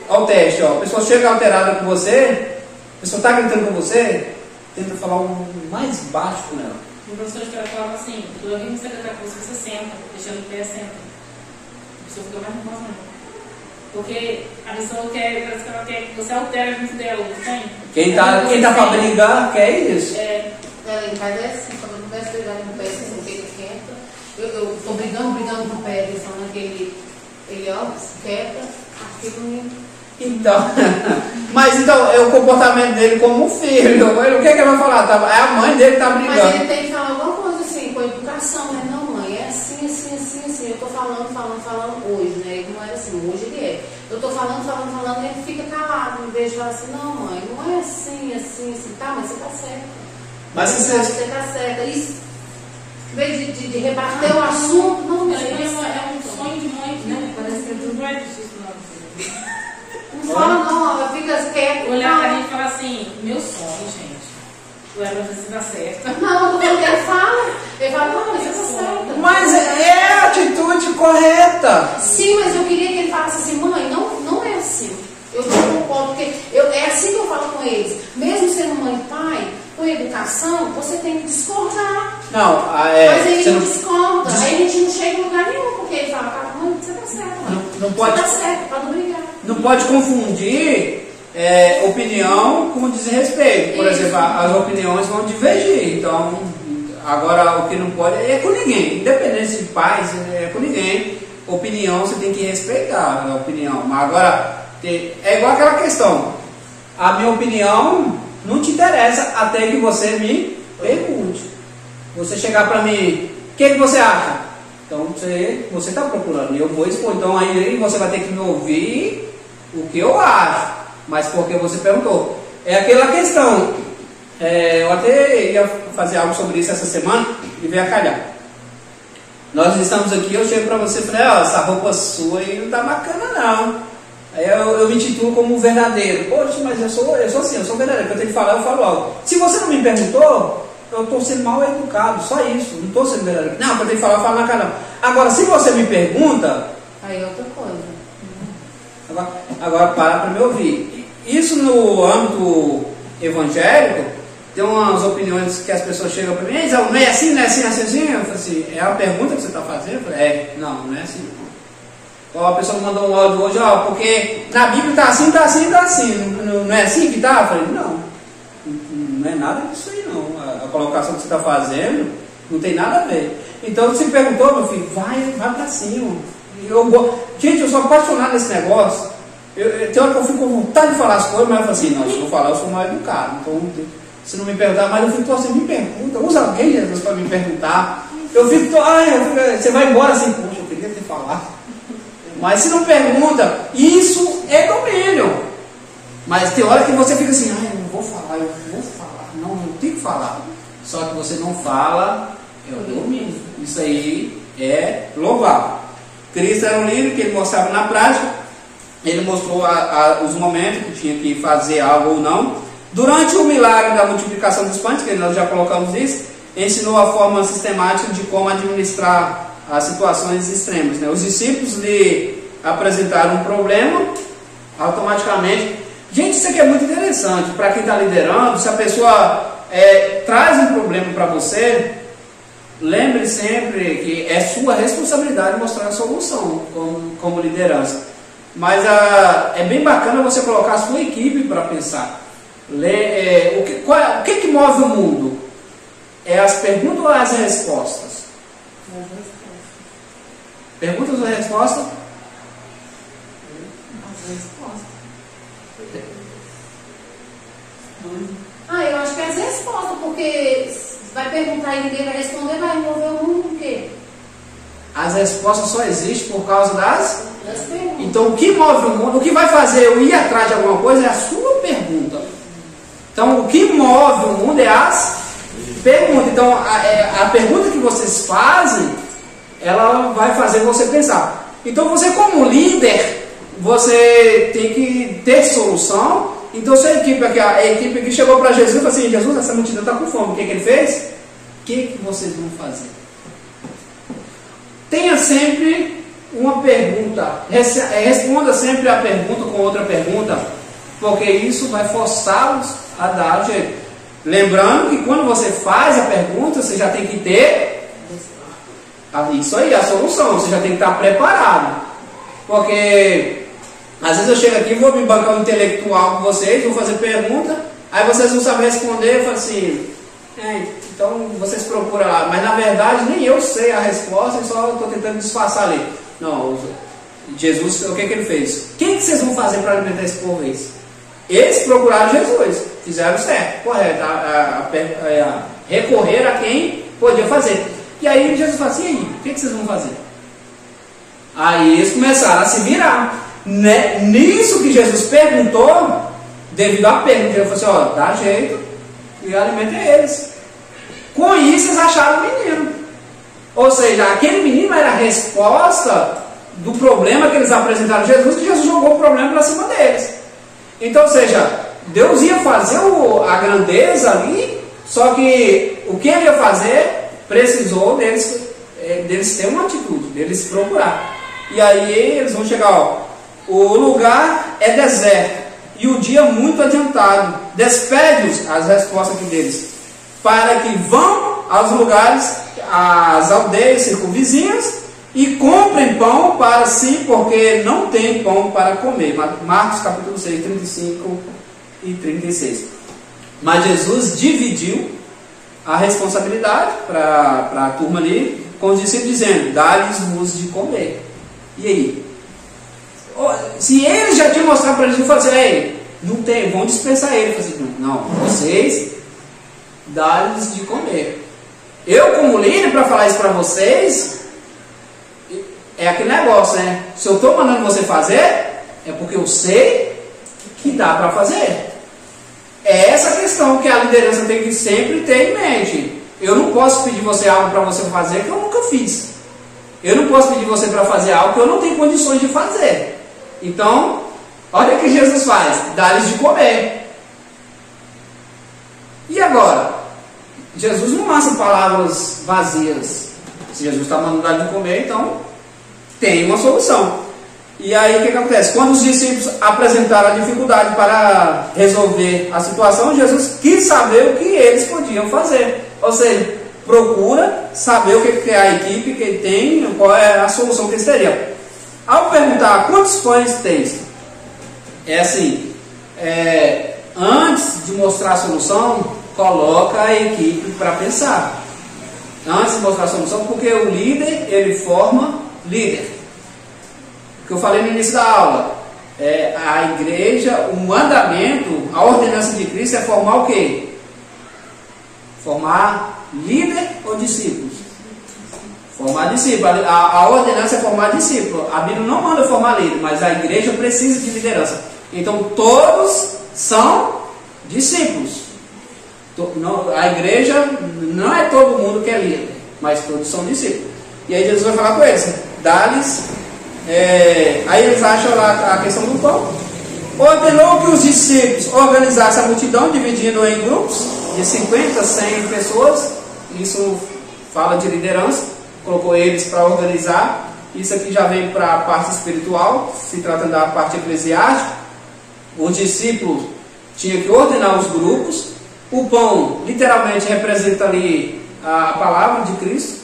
S1: Ao teste, a pessoa chega alterada com você, a pessoa está gritando com você, tenta falar o mais baixo com ela.
S2: O professor de história falava assim, quando alguém você gritar com você senta, deixando o pé, senta. A pessoa fica mais nervosa não. Porque a pessoa quer, parece que ela quer que você altere a mente dela, não tem?
S1: Quem tá pra brigar, quer isso?
S3: Ela em casa é assim, quando eu começo a brigar com o pé, assim, fica quieta. Eu tô brigando com o pé, falando que ele quieta, fica me.
S1: Então, mas então, é o comportamento dele como um filho. O que ele vai falar? É a mãe dele que tá brigando.
S3: Mas ele tem que falar alguma coisa assim, com a educação, né? Não, mãe, é assim. Eu tô falando hoje, né? Ele não era assim, hoje ele é. Eu tô falando, e ele fica calado. Em vez de falar assim, não, mãe, não é assim. Tá, mas você tá certa.
S1: Mas
S3: você tá certa. Isso, em vez de rebater o assunto, não, mas
S2: é um sonho de mãe, né? Parece que não vai existir isso, não.
S3: Não fala não, ela fica quieta.
S2: Olhar pra gente e falar assim, meu sonho, gente. Ué, mas você tá certa.
S3: Não, porque ele fala, não, mas você tá certa.
S1: Mas é a atitude correta.
S3: Sim, mas eu queria que ele falasse assim, mãe, não é assim. Eu não concordo, porque é assim que eu falo com eles. Mesmo sendo mãe e pai, com educação, você tem que discordar.
S1: Não,
S3: mas aí a gente discorda, aí a gente não chega em lugar nenhum, porque ele fala, mãe, você tá certa.
S1: Não pode,
S3: você tá certa, pra não brigar.
S1: Não pode confundir opinião com desrespeito. Por exemplo, as opiniões vão divergir. Então, agora o que não pode é com ninguém. Independente de pais, é com ninguém. Opinião você tem que respeitar a opinião. Mas agora, é igual aquela questão. A minha opinião não te interessa até que você me pergunte. Você chegar para mim, o que você acha? Então você está procurando e eu vou expor. Então aí você vai ter que me ouvir o que eu acho, mas porque você perguntou. É aquela questão. Eu até ia fazer algo sobre isso essa semana e veio a calhar. Nós estamos aqui, eu chego para você e falei, essa roupa sua aí não tá bacana não. Aí eu me intitulo como verdadeiro. Poxa, mas eu sou assim, eu sou verdadeiro. Quando eu tenho que falar, eu falo algo. Se você não me perguntou, eu estou sendo mal educado, só isso. Não estou sendo verdadeiro. Não, quando eu tenho que falar, eu falo na cara. Agora, se você me pergunta...
S3: Aí é outra coisa.
S1: Agora para me ouvir. Isso no âmbito evangélico, tem umas opiniões que as pessoas chegam para mim, não é assim, não é assim, assim. Eu falo assim, é a pergunta que você está fazendo? Eu falei, não é assim. A pessoa me mandou um áudio hoje, porque na Bíblia está assim. Não é assim que está? Eu falei, não é nada disso aí não. A colocação que você está fazendo não tem nada a ver. Então você perguntou, meu filho, vai para cima. Gente, eu sou apaixonado nesse negócio. Tem hora que eu fico com vontade de falar as coisas, mas eu falo assim, não, se eu não falar, eu sou mal educado. Então, se não me perguntar, mas eu fico assim, me pergunta, usa alguém, Jesus, para me perguntar. Você vai embora assim, poxa, eu queria ter falado. Mas se não pergunta, isso é domínio. Mas tem hora que você fica assim, eu não vou falar, não, eu tenho que falar. Só que você não fala, é o domínio. Isso aí é louvável. Cristo era um líder que ele mostrava na prática. Ele mostrou os momentos que tinha que fazer algo ou não. Durante o milagre da multiplicação dos pães, que nós já colocamos isso, ensinou a forma sistemática de como administrar as situações extremas, né? Os discípulos lhe apresentaram um problema, automaticamente. Gente, isso aqui é muito interessante. Para quem está liderando, se a pessoa traz um problema para você, lembre sempre que é sua responsabilidade mostrar a solução como liderança. Mas é bem bacana você colocar a sua equipe para pensar. O que move o mundo? É as perguntas ou as respostas? Perguntas ou respostas?
S3: As respostas. Eu acho que é as respostas, porque vai perguntar e ninguém vai responder, vai envolver o mundo o quê?
S1: As respostas só existem por causa das
S3: perguntas.
S1: Então o que move o mundo, o que vai fazer eu ir atrás de alguma coisa é a sua pergunta. Então o que move o mundo é as perguntas. Então a pergunta que vocês fazem, ela vai fazer você pensar. Então você como líder, você tem que ter solução. Então se a equipe aqui chegou para Jesus e falou assim, Jesus, essa multidão está com fome, o que ele fez? O que vocês vão fazer? Tenha sempre uma pergunta, responda sempre a pergunta com outra pergunta, porque isso vai forçá-los a dar jeito. Lembrando que quando você faz a pergunta, você já tem que ter isso aí, a solução, você já tem que estar preparado. Porque às vezes eu chego aqui, vou me bancar um intelectual com vocês, vou fazer pergunta, aí vocês não sabem responder, eu falo assim, então vocês procuram lá, mas na verdade nem eu sei a resposta, eu só estou tentando disfarçar ali. Não, Jesus, o que ele fez? O que vocês vão fazer para alimentar esse povo? Eles procuraram Jesus, fizeram certo, correto, recorrer a quem podia fazer. E aí Jesus falou assim, e aí, o que vocês vão fazer? Aí eles começaram a se virar. Nisso que Jesus perguntou, devido à pergunta, ele falou assim, dá jeito e alimenta eles. Com isso eles acharam o menino. Ou seja, aquele menino era a resposta do problema que eles apresentaram a Jesus, que Jesus jogou o problema para cima deles. Então, ou seja, Deus ia fazer a grandeza ali, só que o que ele ia fazer precisou deles ter uma atitude, deles procurar. E aí eles vão chegar, o lugar é deserto e o dia muito adiantado. Despede-os, as respostas aqui deles, para que vão aos lugares, às aldeias circunvizinhas e comprem pão para si, porque não tem pão para comer. Marcos capítulo 6, 35 e 36. Mas Jesus dividiu a responsabilidade para a turma ali com os discípulos, dizendo, dá-lhes de comer. E aí? Se eles já tinham mostrado para eles, eu falei assim, não tem, vão dispensar ele. Eu falei assim, não, vocês dá-lhes de comer. Eu como líder, para falar isso para vocês, é aquele negócio, né? Se eu estou mandando você fazer, é porque eu sei que dá para fazer. É essa questão que a liderança tem que sempre ter em mente. Eu não posso pedir você algo para você fazer que eu nunca fiz. Eu não posso pedir você para fazer algo que eu não tenho condições de fazer. Então, olha o que Jesus faz, dá-lhes de comer. E agora? Jesus não lança palavras vazias. Se Jesus está mandando dar de comer, então tem uma solução. E aí o que acontece? Quando os discípulos apresentaram a dificuldade para resolver a situação, Jesus quis saber o que eles podiam fazer. Ou seja, procura saber o que é a equipe que ele tem, qual é a solução que eles teriam. Ao perguntar quantos pães tens, é assim, antes de mostrar a solução, coloca a equipe para pensar. Antes de mostrar a solução, porque o líder, ele forma líder. O que eu falei no início da aula, a igreja, o mandamento, a ordenança de Cristo é formar o quê? Formar líder ou discípulos? Formar discípulo. A ordenança é formar discípulo. A Bíblia não manda formar líder, mas a igreja precisa de liderança. Então todos são discípulos. A igreja não é todo mundo que é líder, mas todos são discípulos. E aí Jesus vai falar com eles, dá-lhes. Aí eles acham lá a questão do pão. Ordenou que os discípulos organizassem a multidão, dividindo em grupos de 50, 100 pessoas. Isso fala de liderança. Colocou eles para organizar. Isso aqui já vem para a parte espiritual, se tratando da parte eclesiástica. Os discípulos tinham que ordenar os grupos. O pão literalmente representa ali a palavra de Cristo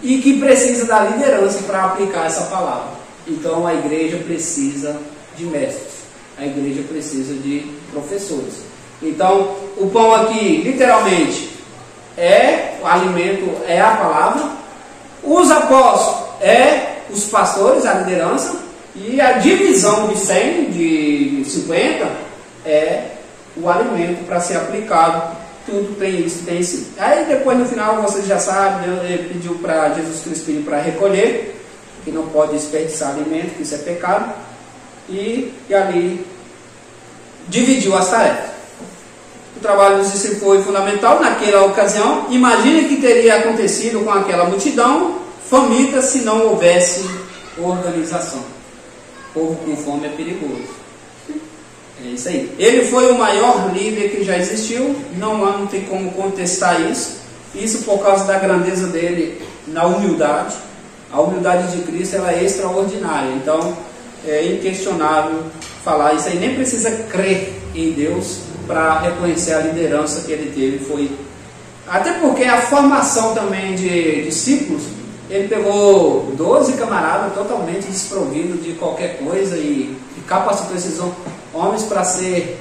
S1: e que precisa da liderança para aplicar essa palavra. Então a igreja precisa de mestres, a igreja precisa de professores. Então o pão aqui literalmente é o alimento, é a palavra. Os apóstolos é os pastores, a liderança, e a divisão de 100, de 50 é o alimento para ser aplicado. Tudo tem isso, tem isso. Aí depois no final vocês já sabem, ele pediu para Jesus Cristo pediu para recolher, que não pode desperdiçar alimento, que isso é pecado, e ali dividiu as tarefas. O trabalho dos discípulos foi fundamental naquela ocasião. Imagine o que teria acontecido com aquela multidão faminta se não houvesse organização. O povo com fome é perigoso. É isso aí. Ele foi o maior líder que já existiu. Não tem como contestar isso. Isso por causa da grandeza dele na humildade. A humildade de Cristo ela é extraordinária. Então é inquestionável falar isso aí. Nem precisa crer em Deus para reconhecer a liderança que ele teve. Até porque a formação também de discípulos, ele pegou 12 camaradas totalmente desprovidos de qualquer coisa e capacitou esses homens para ser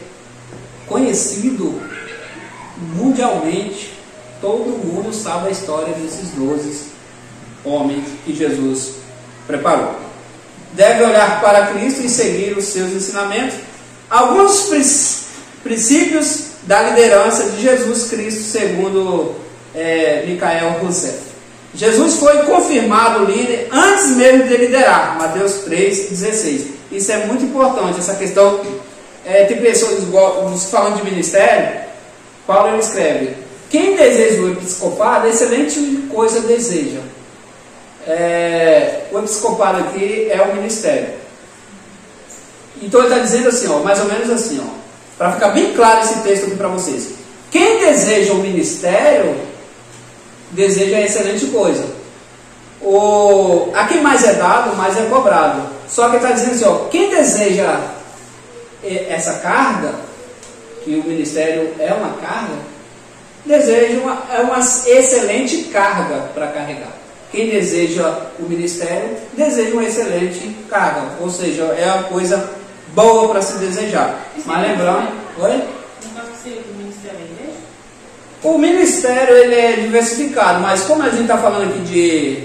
S1: conhecido mundialmente. Todo mundo sabe a história desses 12 homens que Jesus preparou. Deve olhar para Cristo e seguir os seus ensinamentos. Alguns princípios da liderança de Jesus Cristo, segundo Michael Rousseff. Jesus foi confirmado líder antes mesmo de liderar, Mateus 3,16. Isso é muito importante, essa questão. Tem pessoas falando de ministério. Paulo ele escreve: quem deseja o episcopado, excelente coisa deseja. O episcopado aqui é o ministério. Então ele está dizendo assim, mais ou menos assim, para ficar bem claro esse texto aqui para vocês. Quem deseja o ministério, deseja a excelente coisa. A quem mais é dado, mais é cobrado. Só que ele está dizendo assim, quem deseja essa carga, que o ministério é uma carga, deseja uma excelente carga para carregar. Quem deseja o ministério, deseja uma excelente carga. Ou seja, é uma coisa boa para se desejar. Mas lembrando... Oi? O ministério ele é diversificado, mas como a gente está falando aqui de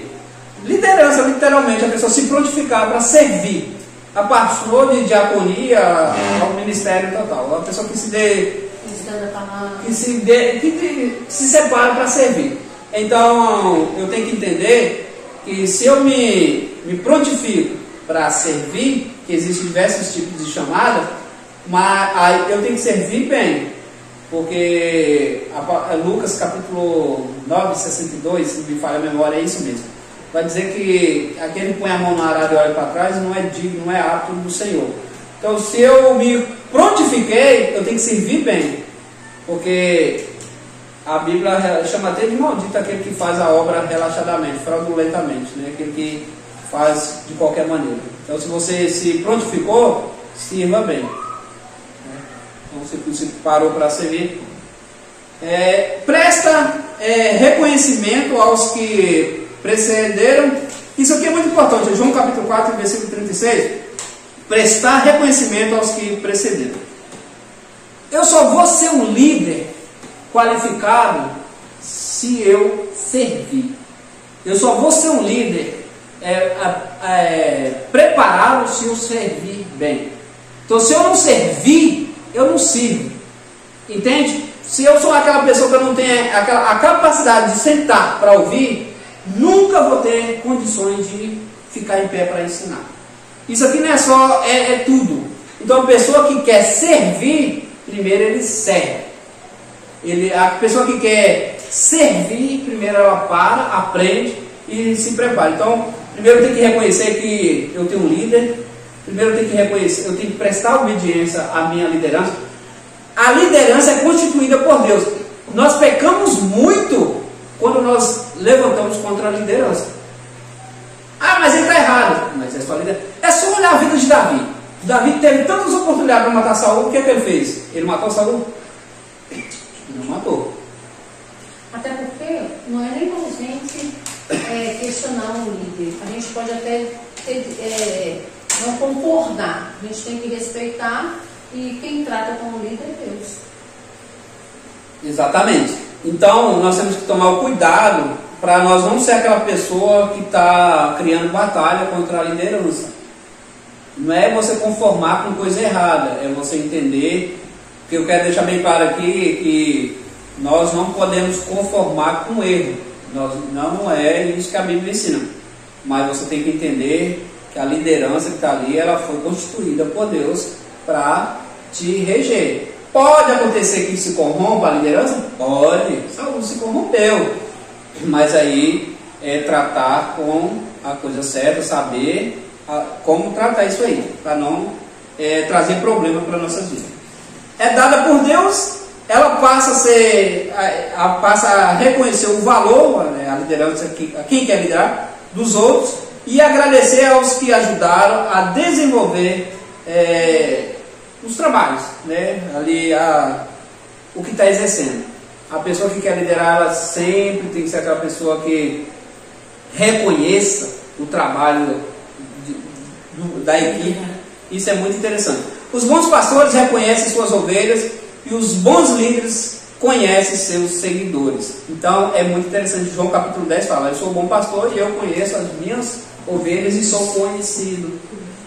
S1: liderança, literalmente, a pessoa se prontificar para servir. A pastor de diaconia ao ministério total. A pessoa que se separa para servir. Então, eu tenho que entender que se eu me prontifico para servir, que existem diversos tipos de chamada, mas eu tenho que servir bem. Porque Lucas capítulo 9, 62, se me falha a memória, é isso mesmo. Vai dizer que aquele que põe a mão na arada e olha para trás não é digno, não é apto do Senhor. Então, se eu me prontifiquei, eu tenho que servir bem. Porque a Bíblia chama até de maldito aquele que faz a obra relaxadamente, fraudulentamente, né? Aquele que faz de qualquer maneira. Então, se você se prontificou, sirva bem. Então, se parou para servir, presta reconhecimento aos que precederam. Isso aqui é muito importante. João capítulo 4, versículo 36. Prestar reconhecimento aos que precederam. Eu só vou ser um líder qualificado se eu servir. Eu só vou ser um líder preparado se eu servir bem. Então, se eu não servir, eu não sirvo. Entende? Se eu sou aquela pessoa que não tem a capacidade de sentar para ouvir, nunca vou ter condições de ficar em pé para ensinar. Isso aqui não é só, é tudo. Então a pessoa que quer servir, primeiro ele serve. A pessoa que quer servir, primeiro ela para, aprende e se prepara. Então, primeiro eu tenho que reconhecer que eu tenho um líder. Primeiro eu tenho que reconhecer, eu tenho que prestar obediência à minha liderança. A liderança é constituída por Deus. Nós pecamos muito quando nós levantamos contra a liderança. Ah, mas ele está errado. Mas é só liderança. É só olhar a vida de Davi. Davi teve tantas oportunidades para matar Saul. O que é que ele fez? Ele matou Saul? Não matou.
S3: Até porque não é nem para a gente questionar um líder. A gente pode até não concordar. A gente tem que respeitar. E quem trata como líder é Deus.
S1: Exatamente. Então, nós temos que tomar o cuidado para nós não ser aquela pessoa que está criando batalha contra a liderança. Não é você conformar com coisa errada, é você entender, que eu quero deixar bem claro aqui, que nós não podemos conformar com erro. Não é isso que a Bíblia ensina. Mas você tem que entender que a liderança que está ali, ela foi constituída por Deus para te reger. Pode acontecer que se corrompa a liderança? Pode. Saul se corrompeu. Mas aí é tratar com a coisa certa, saber como tratar isso aí, para não trazer problema para a nossa vida. É dada por Deus, ela passa a reconhecer o valor, a liderança, a quem quer liderar, dos outros, e agradecer aos que ajudaram a desenvolver os trabalhos, ali o que está exercendo. A pessoa que quer liderar, ela sempre tem que ser aquela pessoa que reconheça o trabalho da equipe. Isso é muito interessante. Os bons pastores reconhecem suas ovelhas e os bons líderes conhecem seus seguidores. Então é muito interessante. João capítulo 10 fala: eu sou um bom pastor e eu conheço as minhas ovelhas e sou conhecido.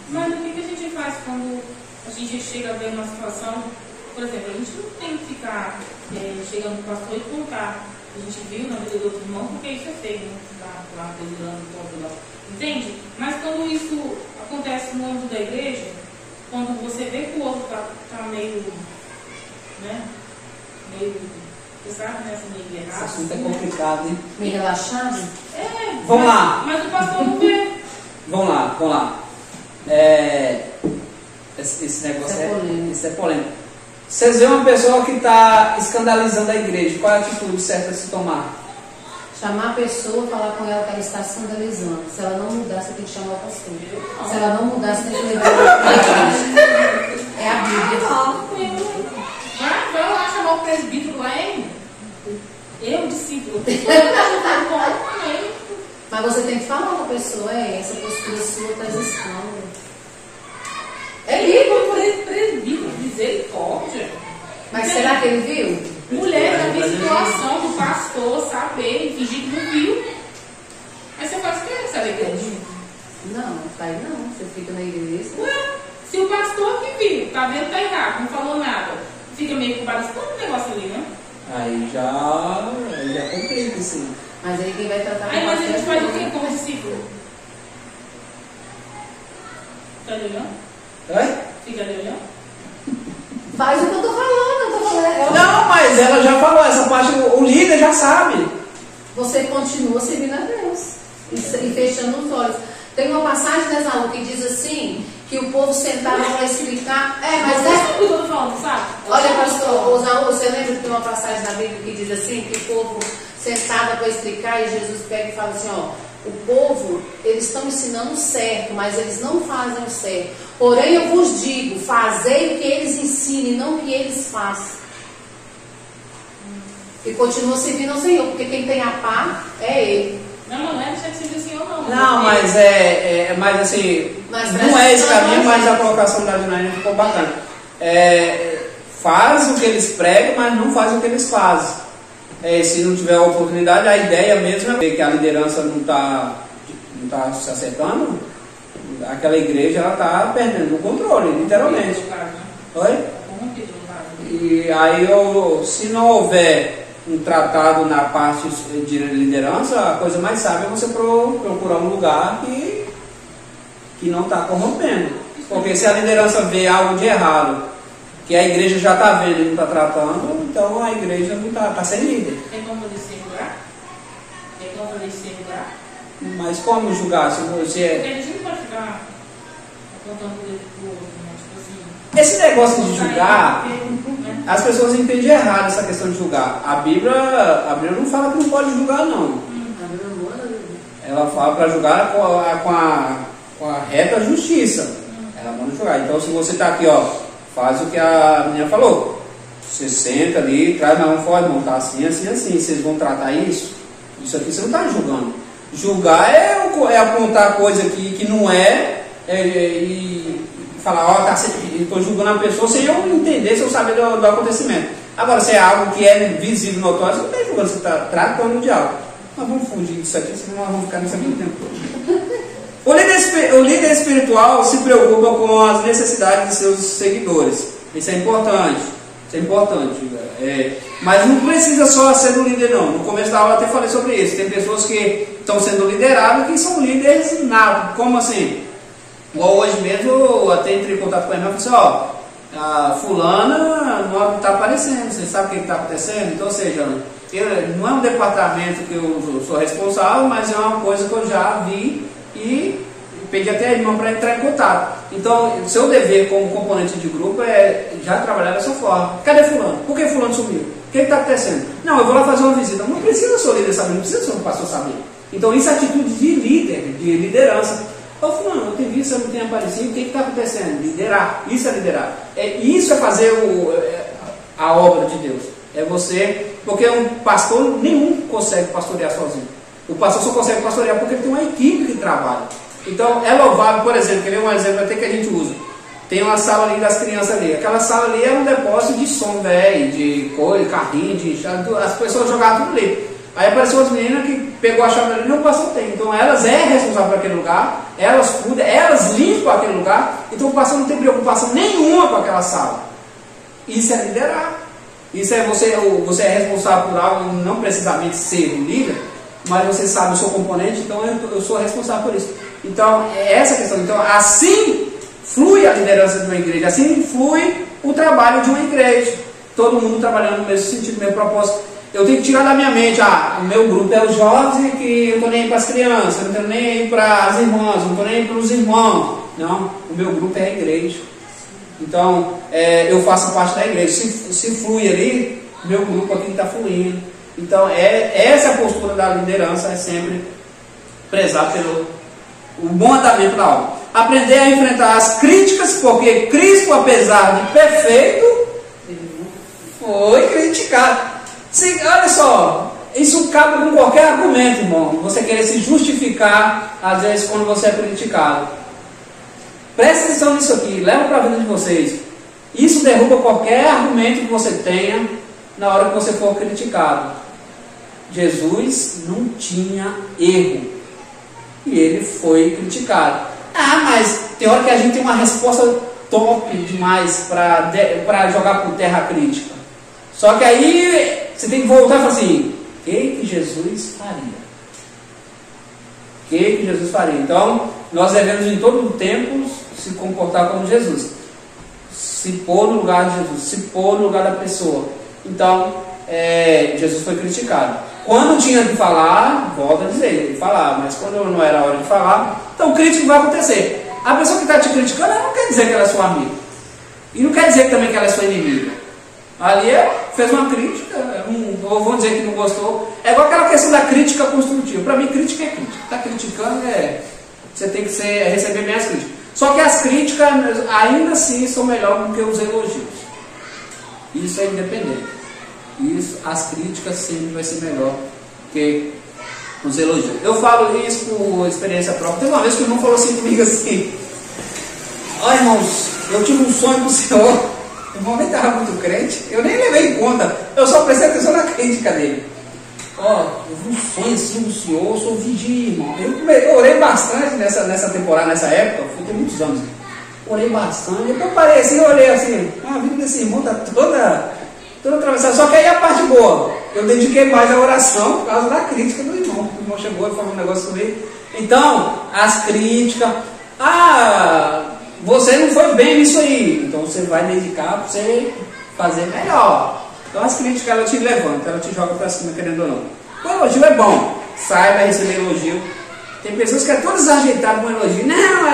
S2: Mas o que a gente faz quando a gente chega a ver uma situação? Por exemplo, a gente não tem que ficar chegando no pastor e contar. A gente viu na vida do outro irmão, porque isso é feio, né? Tá lá precisando, entende? Mas quando isso acontece no âmbito da igreja, quando você vê que o outro tá meio, você sabe, né? Assim, meio errado.
S1: Esse assunto é complicado, hein?
S3: Meio relaxado?
S1: Vamos lá.
S2: Mas o pastor não vê.
S1: Vamos lá. Esse negócio é polêmico. Vocês veem uma pessoa que está escandalizando a igreja, qual é a atitude certa de se tomar?
S3: Chamar a pessoa, falar com ela que ela está escandalizando. Se ela não mudar, você tem que chamar o pastor. Se ela não mudar, você tem que levar ela para a igreja. É a Bíblia.
S2: Vai lá chamar o presbítero lá, hein? Eu, discípulo.
S3: Mas você tem que falar com a pessoa, essa postura sua está existindo.
S2: É livre por esse presbítero, misericórdia.
S3: Mas será que ele viu?
S2: Mulher, já vi situação do pastor saber e fingir que não viu. Aí você faz o que nessa igreja?
S3: Não, faz não. Você fica na igreja.
S2: Ué, se o pastor que viu, tá vendo que tá errado, não falou nada, fica meio culpado, todo um negócio ali, né?
S1: Aí já complica, sim.
S3: Mas aí quem vai tratar com
S2: aí, mas a gente faz o que como discípulo? Tá olhando? Fica ali olhando?
S3: Faz o que eu tô falando,
S1: Não, mas ela já falou, essa parte o líder já sabe.
S3: Você continua servindo a Deus e fechando os olhos. Tem uma passagem nessa aula que diz assim, que o povo sentava para explicar. Mas
S2: é o que eu tô falando, sabe?
S3: Olha, pastor Osaú, você lembra que tem uma passagem na Bíblia que diz assim, que o povo sentava para explicar e Jesus pega e fala assim, o povo, eles estão ensinando o certo, mas eles não fazem o certo. Porém, eu vos digo, fazei o que eles ensinem, não o que eles façam. E continua servindo ao Senhor, porque quem tem a pá é Ele.
S2: Não é deixar de servir o Senhor, não.
S1: Não, mas mas assim, não é esse caminho, mas a colocação da Janaína ficou bacana. Faz o que eles pregam, mas não faz o que eles fazem. Se não tiver oportunidade, a ideia mesmo é que a liderança não está se acertando, aquela igreja está perdendo o controle, literalmente. Oi? E aí, se não houver um tratado na parte de liderança, a coisa mais sábia é você procurar um lugar que não está corrompendo. Porque se a liderança vê algo de errado, que a igreja já está vendo e não está tratando, então a igreja não está sem líder.
S2: Tem como fazer sem julgar? Tem como fazer sem julgar?
S1: Mas como julgar? Se
S2: Porque a gente não pode ficar apontando o dedo pro outro, né? Tipo assim.
S1: esse negócio de julgar, as pessoas entendem errado essa questão de julgar. A Bíblia não fala que não pode julgar, não. Ela fala para julgar com a reta justiça. Ela manda julgar. Então, se você está aqui, ó, faz o que a menina falou. Você senta ali, traz, mas não pode montar assim, assim, assim. Vocês vão tratar isso? Isso aqui você não está julgando. Julgar é apontar coisa que não é e falar, ó, estou julgando a pessoa sem eu entender, sem eu saber do acontecimento. Agora, se é algo que é visível, notório, você não está julgando, você está tratando de algo. Mas vamos fugir disso aqui, senão nós vamos ficar nisso aqui o tempo todo. O líder espiritual se preocupa com as necessidades de seus seguidores. Isso é importante. Isso é importante. Mas não precisa só ser um líder, não. No começo da aula eu até falei sobre isso. Tem pessoas que estão sendo lideradas que são líderes natos. Como assim? Igual hoje mesmo eu até entrei em contato com a irmã e falei assim, ó, a fulana não está aparecendo. Você sabe o que está acontecendo? Então, ou seja, não é um departamento que eu sou responsável, mas é uma coisa que eu já vi e pedi até a irmã para entrar em contato. Então, o seu dever como componente de grupo é já trabalhar dessa forma. Cadê fulano? Por que fulano sumiu? O que está acontecendo? Não, eu vou lá fazer uma visita. Não precisa ser o líder saber, não precisa ser um pastor saber. Então, isso é atitude de líder, de liderança. Ô fulano, eu te vi, você não tem aparecido, o que está acontecendo? Liderar, isso é liderar. Isso é fazer a obra de Deus. É você, porque um pastor nenhum consegue pastorear sozinho. O pastor só consegue pastorear porque ele tem uma equipe que trabalha. Então é louvável, por exemplo, quer ver um exemplo até que a gente usa. Tem uma sala ali das crianças ali. Aquela sala ali era um depósito de som velho, de coisa, carrinho, as pessoas jogavam tudo ali. Aí apareceu as meninas que pegou a chave ali e não passou tempo. Então elas é responsável por aquele lugar, elas cuidam, elas limpam aquele lugar. Então o pastor não tem preocupação nenhuma com aquela sala. Isso é liderar. Isso é você é responsável por algo, não precisamente ser um líder, mas você sabe o seu componente, então eu sou responsável por isso. Então, é essa questão. Então, assim flui a liderança de uma igreja, assim flui o trabalho de uma igreja. Todo mundo trabalhando no mesmo sentido, no mesmo propósito. Eu tenho que tirar da minha mente, o meu grupo é os jovens, que eu não estou nem aí para as crianças, eu não estou nem aí para as irmãs, eu não estou nem aí para os irmãos. Não, o meu grupo é a igreja. Então, eu faço parte da igreja. Se flui ali, meu grupo aqui está fluindo. Então, essa é a postura da liderança, é sempre prezar pelo o bom andamento da obra. Aprender a enfrentar as críticas, porque Cristo, apesar de perfeito, foi criticado. Olha só, isso cabe com qualquer argumento, irmão. Você querer se justificar, às vezes, quando você é criticado. Presta atenção nisso aqui, leva para a vida de vocês. Isso derruba qualquer argumento que você tenha na hora que você for criticado. Jesus não tinha erro e ele foi criticado. Mas tem hora que a gente tem uma resposta top demais para jogar por terra a crítica. Só que aí você tem que voltar e falar assim: o que Jesus faria? O que Jesus faria? Então, nós devemos em todo o tempo se comportar como Jesus, se pôr no lugar de Jesus, se pôr no lugar da pessoa. Então, Jesus foi criticado. Quando tinha de falar, volta a dizer, ele falar, mas quando não era a hora de falar, então crítico vai acontecer. A pessoa que está te criticando, ela não quer dizer que ela é sua amiga, e não quer dizer também que ela é sua inimiga. Ali fez uma crítica, ou vão dizer que não gostou. É igual aquela questão da crítica construtiva. Para mim, crítica é crítica. Está criticando, você tem que receber bem as críticas. Só que as críticas, ainda assim, são melhores do que os elogios. Isso é independente. As críticas sempre vai ser melhor que os elogios. Eu falo isso por experiência própria. Teve uma vez que o irmão falou assim comigo assim: olha, irmãos, eu tive um sonho com o Senhor. O irmão nem estava muito crente, eu nem levei em conta, eu só prestei atenção na crítica dele. Eu vi um sonho assim do Senhor, eu sou vigia, irmão. Eu orei bastante nessa temporada, nessa época, foi tem muitos anos. Orei bastante, depois eu parei assim, eu olhei assim, a vida desse irmão está toda atravessada. Só que aí a parte boa, eu dediquei mais à oração por causa da crítica do irmão. O irmão chegou e falou um negócio comigo. Então, as críticas, você não foi bem nisso aí, então você vai dedicar para você fazer melhor. Então as críticas, ela te levanta, ela te joga para cima, querendo ou não. O elogio é bom, saiba receber elogio. Tem pessoas que é todo desajeitado com elogio. Não,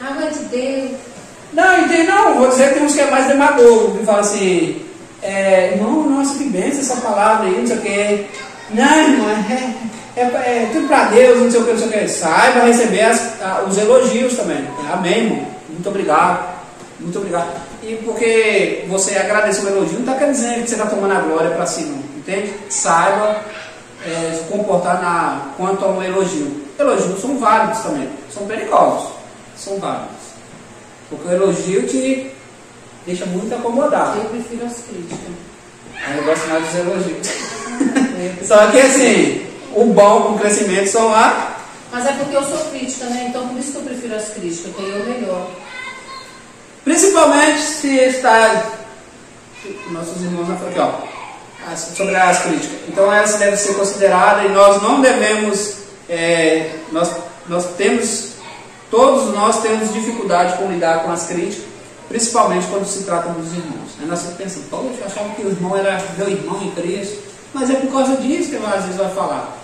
S3: água de Deus.
S1: Não, vou dizer que tem uns que é mais demagogo, que fala assim, irmão, nossa, que benção essa palavra aí, não sei o que. Não, irmão, é tudo para Deus, não sei o que, não sei o que. Saiba receber os elogios também. Amém, irmão. Muito obrigado. Muito obrigado. E porque você agradeceu o elogio, não está querendo dizer que você está tomando a glória para si, não. Entende? Saiba se comportar quanto ao elogio. Elogios são válidos também. São perigosos. São válidos. Porque o elogio te deixa muito acomodado.
S3: Eu prefiro as críticas.
S1: Eu gosto mais dos elogios. Só que assim, o bom com o crescimento são lá.
S3: Mas é porque eu sou crítica, né? Então por isso que eu prefiro as críticas, porque eu melhor.
S1: Principalmente se está. Nossos irmãos já falaram aqui, ó. Sobre as críticas. Então essa deve ser considerada e nós não devemos. Todos nós temos dificuldade com lidar com as críticas, principalmente quando se trata dos irmãos. Aí nós pensamos, poxa, eu achava que o irmão era meu irmão em Cristo, mas é por causa disso que às vezes vai falar.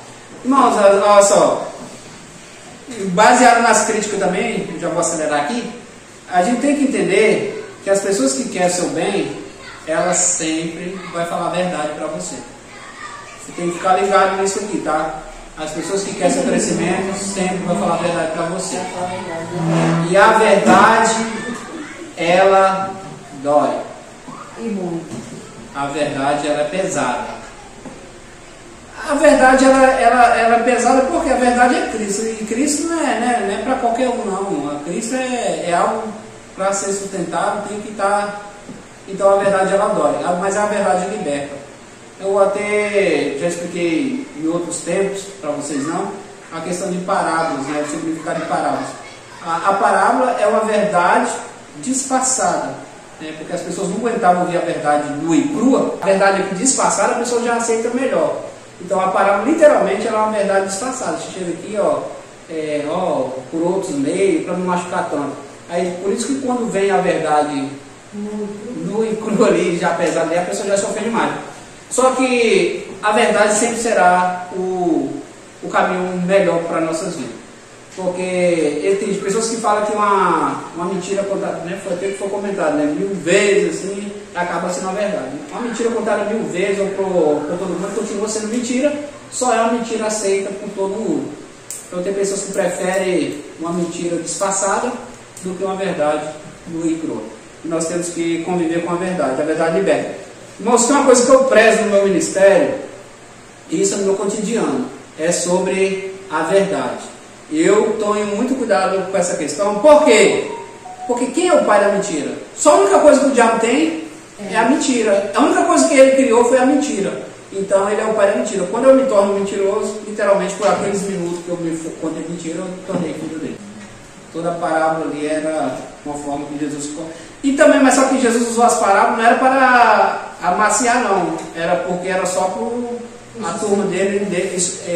S1: Irmãos, olha só, baseado nas críticas também, eu já vou acelerar aqui, a gente tem que entender que as pessoas que querem seu bem, elas sempre vão falar a verdade para você. Você tem que ficar ligado nisso aqui, tá? As pessoas que querem seu crescimento sempre vão falar a verdade para você. E a verdade, ela dói.
S3: E muito.
S1: A verdade, ela é pesada. A verdade, ela é pesada porque a verdade é Cristo. E Cristo não é para qualquer um, não. A Cristo é algo para ser sustentado, tem que estar. Então a verdade, ela dói. Mas a verdade liberta. Eu até já expliquei em outros tempos, para vocês não, a questão de parábolas, né, o significado de parábolas. A parábola é uma verdade disfarçada, né, porque as pessoas não aguentavam ouvir a verdade nua e crua. A verdade aqui disfarçada, a pessoa já aceita melhor. Então a parábola literalmente ela é uma verdade disfarçada. Você chega aqui, por outros meios, para não machucar tanto. Aí, por isso que quando vem a verdade nua e crua ali, já pesada ali, a pessoa já se ofende mais. Só que a verdade sempre será o caminho melhor para nossas vidas. Porque tem pessoas que falam que uma mentira contada, né, foi até que foi comentado, né, 1000 vezes, assim, acaba sendo a verdade. Uma mentira contada 1000 vezes ou por todo mundo continua sendo mentira, só é uma mentira aceita por todo mundo. Então tem pessoas que preferem uma mentira disfarçada do que uma verdade nua e crua. E nós temos que conviver com a verdade liberta. Irmãos, tem uma coisa que eu prezo no meu ministério, e isso é no meu cotidiano, é sobre a verdade. Eu tenho muito cuidado com essa questão. Por quê? Porque quem é o pai da mentira? Só a única coisa que o diabo tem é a mentira. A única coisa que ele criou foi a mentira. Então ele é o pai da mentira. Quando eu me torno mentiroso, literalmente por aqueles minutos que eu me contei mentira, eu me tornei filho dele. Toda a parábola ali era uma forma que Jesus... E também, mas só que Jesus usou as parábolas não era para amaciar, não. Era porque era só para a turma dele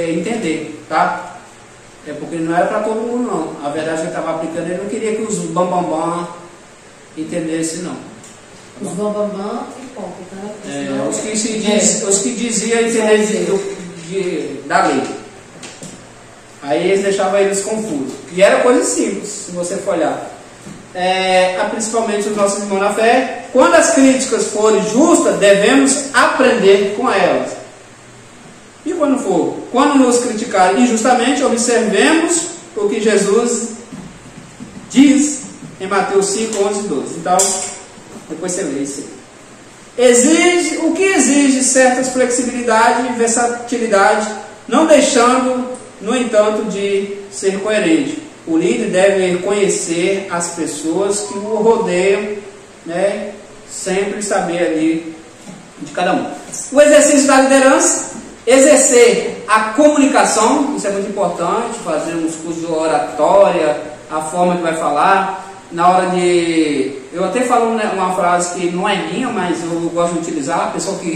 S1: entender, tá? É porque não era para todo mundo, não. A verdade que ele estava aplicando, ele não queria que os bambambam entendessem, não.
S3: Os bambambam e pouco,
S1: os que diziam entender da lei. Aí eles deixavam eles confusos. E era coisa simples, se você for olhar. Principalmente os nossos irmãos na fé, quando as críticas forem justas, devemos aprender com elas. E quando for? Quando nos criticarem injustamente, observemos o que Jesus diz em Mateus 5, 11 e 12. Então, depois você lê isso aí. O que exige certas flexibilidade e versatilidade, não deixando, no entanto, de ser coerente. O líder deve conhecer as pessoas que o rodeiam, né? Sempre saber ali de cada um. O exercício da liderança, exercer a comunicação, isso é muito importante, fazer uns cursos de oratória, a forma que vai falar, na hora de... Eu até falo uma frase que não é minha, mas eu gosto de utilizar. A pessoa que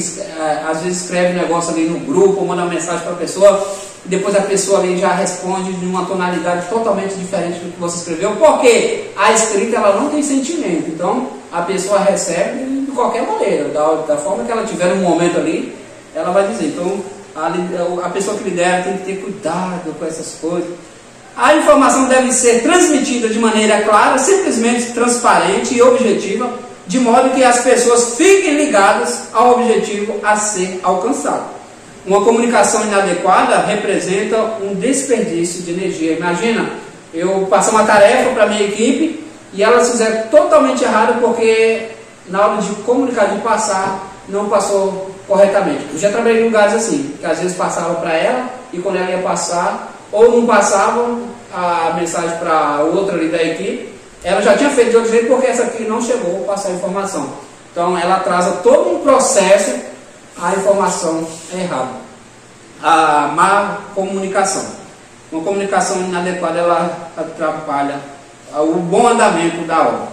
S1: às vezes escreve um negócio ali no grupo, ou manda uma mensagem para a pessoa, e depois a pessoa ali já responde de uma tonalidade totalmente diferente do que você escreveu, porque a escrita ela não tem sentimento. Então a pessoa recebe de qualquer maneira, da forma que ela tiver no momento ali, ela vai dizer. Então a pessoa que lidera tem que ter cuidado com essas coisas. A informação deve ser transmitida de maneira clara, simplesmente transparente e objetiva, de modo que as pessoas fiquem ligadas ao objetivo a ser alcançado. Uma comunicação inadequada representa um desperdício de energia. Imagina, eu passar uma tarefa para a minha equipe e elas fizeram totalmente errado porque na hora de comunicar, de passar, não passou corretamente. Eu já trabalhei em lugares assim, que às vezes passava para ela e quando ela ia passar, ou não passava a mensagem para outra ali da equipe, ela já tinha feito de outro jeito porque essa aqui não chegou a passar a informação. Então ela atrasa todo um processo, a informação é errada. A má comunicação. Uma comunicação inadequada, ela atrapalha o bom andamento da obra.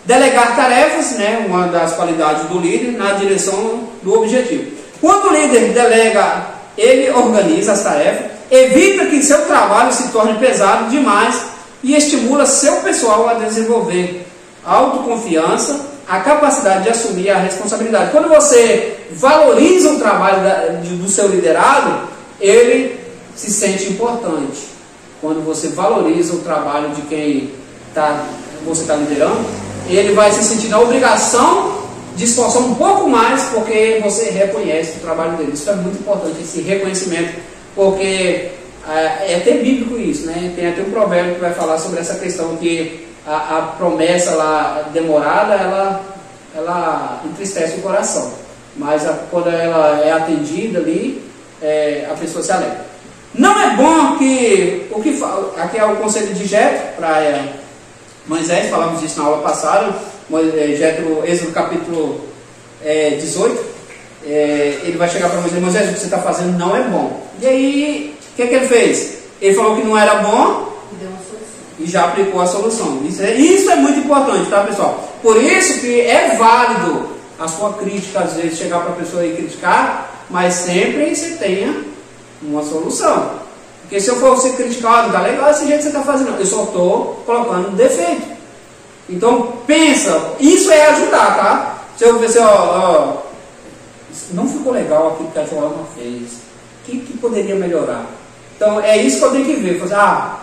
S1: Delegar tarefas, né, uma das qualidades do líder, na direção do objetivo. Quando o líder delega, ele organiza as tarefas, evita que seu trabalho se torne pesado demais e estimula seu pessoal a desenvolver autoconfiança, a capacidade de assumir a responsabilidade. Quando você valoriza o trabalho do seu liderado, ele se sente importante. Quando você valoriza o trabalho de quem você está liderando, ele vai se sentir na obrigação de esforçar um pouco mais porque você reconhece o trabalho dele. Isso é muito importante, esse reconhecimento, porque é até bíblico isso, né? Tem até um provérbio que vai falar sobre essa questão que a promessa lá demorada, ela entristece o coração, mas quando ela é atendida ali, a pessoa se alegra. Não é bom que aqui é o conselho de Jetro para Moisés, falamos disso na aula passada, Jetro, Êxodo capítulo 18, ele vai chegar para Moisés: Moisés, o que você está fazendo não é bom. E aí, o que ele fez? Ele falou que não era bom e já aplicou a solução. Isso é muito importante, tá, pessoal? Por isso que é válido a sua crítica, às vezes, chegar para a pessoa e criticar, mas sempre você tenha uma solução. Porque se eu for ser criticado, tá legal esse jeito que você está fazendo, eu só estou colocando defeito. Então, pensa, isso é ajudar, tá? Se eu ver assim, não ficou legal aquilo que a Joana fez, o que poderia melhorar? Então, é isso que eu tenho que ver.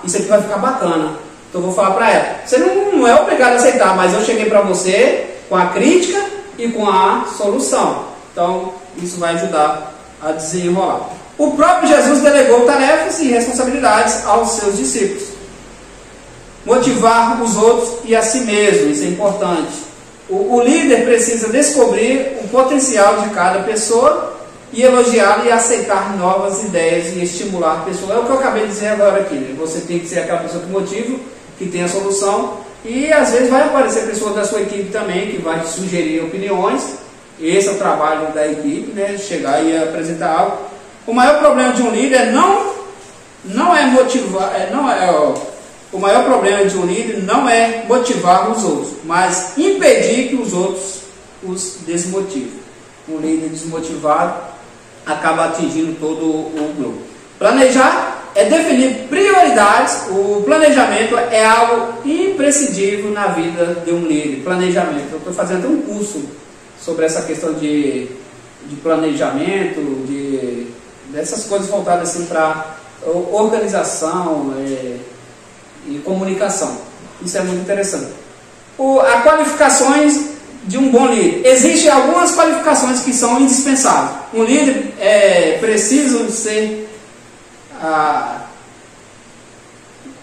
S1: Isso aqui vai ficar bacana. Então, eu vou falar para ela. Você não é obrigado a aceitar, mas eu cheguei para você com a crítica e com a solução. Então, isso vai ajudar a desenrolar. O próprio Jesus delegou tarefas e responsabilidades aos seus discípulos. Motivar os outros e a si mesmo, isso é importante. O líder precisa descobrir o potencial de cada pessoa e elogiá-la e aceitar novas ideias e estimular a pessoa. É o que eu acabei de dizer agora aqui, né? Você tem que ser aquela pessoa que motiva, que tem a solução, e às vezes vai aparecer pessoa da sua equipe também que vai te sugerir opiniões. Esse é o trabalho da equipe, né? Chegar e apresentar algo. O maior problema de um líder não é motivar, o maior problema de um líder não é motivar os outros, mas impedir que os outros os desmotivem. Um líder desmotivado acaba atingindo todo o grupo. Planejar é definir prioridades. O planejamento é algo imprescindível na vida de um líder. Planejamento. Eu estou fazendo um curso sobre essa questão de planejamento, dessas coisas voltadas assim para organização e comunicação. Isso é muito interessante. As qualificações de um bom líder. Existem algumas qualificações que são indispensáveis. Um líder precisa ser...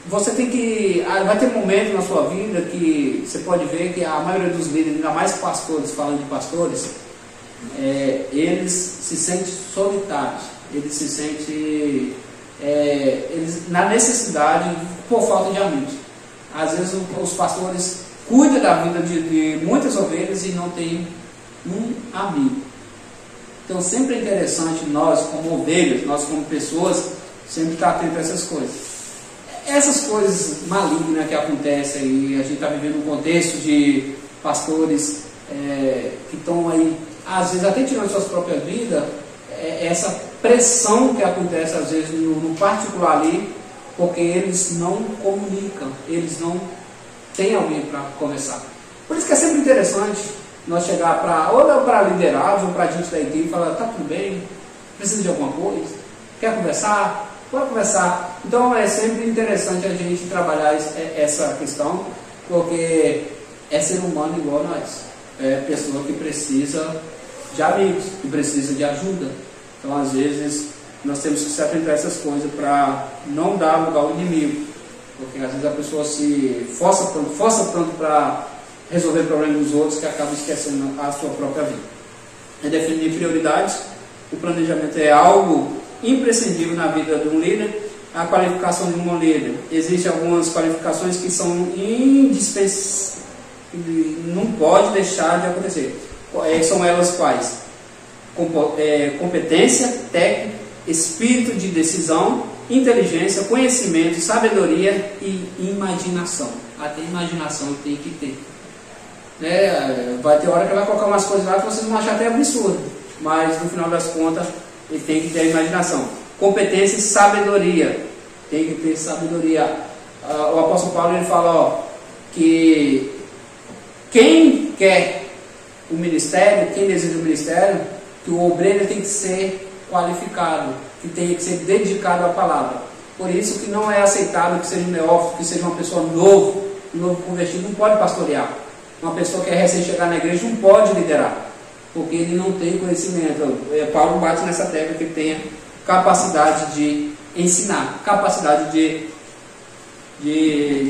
S1: você tem que... vai ter momentos na sua vida que você pode ver que a maioria dos líderes, ainda mais pastores, falando de pastores, eles se sentem solitários. Eles se sentem na necessidade por falta de amigos. Às vezes os pastores cuidam da vida de muitas ovelhas e não tem um amigo. Então sempre é interessante nós como ovelhas, nós como pessoas, sempre estar atento a essas coisas. essas coisas malignas que acontecem, e a gente está vivendo um contexto de pastores que estão aí, às vezes até tirando suas próprias vidas, essa pressão que acontece às vezes no particular ali, porque eles não comunicam, eles não têm alguém para conversar. Por isso que é sempre interessante nós chegar para liderados ou para gente da equipe e falar: tá tudo bem? Precisa de alguma coisa? Quer conversar? Pode conversar. Então é sempre interessante a gente trabalhar essa questão, porque é ser humano igual a nós. É pessoa que precisa de amigos, que precisa de ajuda. Então às vezes nós temos que se atentar a essas coisas para não dar lugar ao inimigo, porque às vezes a pessoa se força tanto para resolver problemas dos outros que acaba esquecendo a sua própria vida. É definir prioridades. O planejamento é algo imprescindível na vida de um líder. A qualificação de um líder, existem algumas qualificações que são indispensáveis, não pode deixar de acontecer. São elas quais? Competência técnica, espírito de decisão, inteligência, conhecimento, sabedoria e imaginação. Até imaginação tem que ter. Vai ter hora que vai colocar umas coisas lá que vocês vão achar até absurdo, mas no final das contas ele tem que ter a imaginação. Competência e sabedoria, tem que ter sabedoria. O apóstolo Paulo ele fala que quem quer o ministério, quem deseja o ministério, que o obreiro tem que ser qualificado, que tem que ser dedicado à palavra. Por isso que não é aceitável que seja um neófito, que seja uma pessoa novo convertido, não pode pastorear. Uma pessoa que é recém-chegada na igreja não pode liderar, porque ele não tem conhecimento. Paulo bate nessa tecla que ele tenha capacidade de ensinar, capacidade de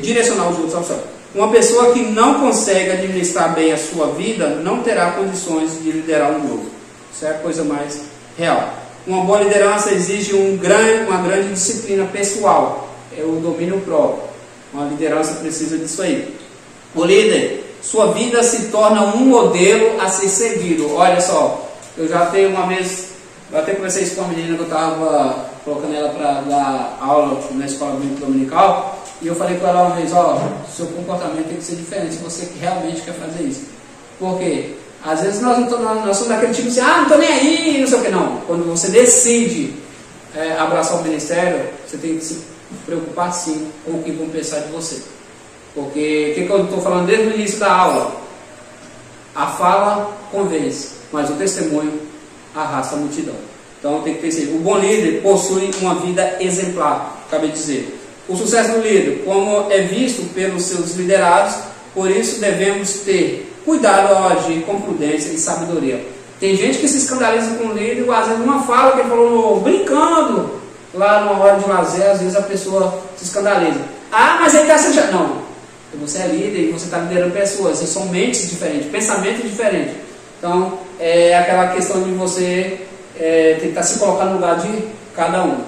S1: direcionar os outros ao céu. Uma pessoa que não consegue administrar bem a sua vida não terá condições de liderar um grupo. Isso é a coisa mais real. Uma boa liderança exige uma grande disciplina pessoal, é o domínio próprio. Uma liderança precisa disso aí. O líder, sua vida se torna um modelo a ser seguido. Olha só, eu já tenho uma vez, eu até conversei isso com a menina que eu estava colocando ela para dar aula na escola bíblica dominical, e eu falei com ela uma vez: seu comportamento tem que ser diferente se você realmente quer fazer isso. Por quê? Às vezes nós somos daquele tipo assim: não estou nem aí, não sei o que. Não, quando você decide abraçar o ministério, você tem que se preocupar sim com o que vão pensar de você. Porque o que eu estou falando desde o início da aula? A fala convence, mas o testemunho arrasta a multidão. Então tem que pensar: o bom líder possui uma vida exemplar. Acabei de dizer. O sucesso do líder, como é visto pelos seus liderados, por isso devemos ter cuidado ao agir com prudência e sabedoria. Tem gente que se escandaliza com o líder, às vezes uma fala que ele falou brincando lá numa hora de lazer, às vezes a pessoa se escandaliza. Mas ele está sendo... Não, você é líder e você está liderando pessoas, e são mentes diferentes, pensamentos diferentes. Então é aquela questão de você tentar se colocar no lugar de cada um.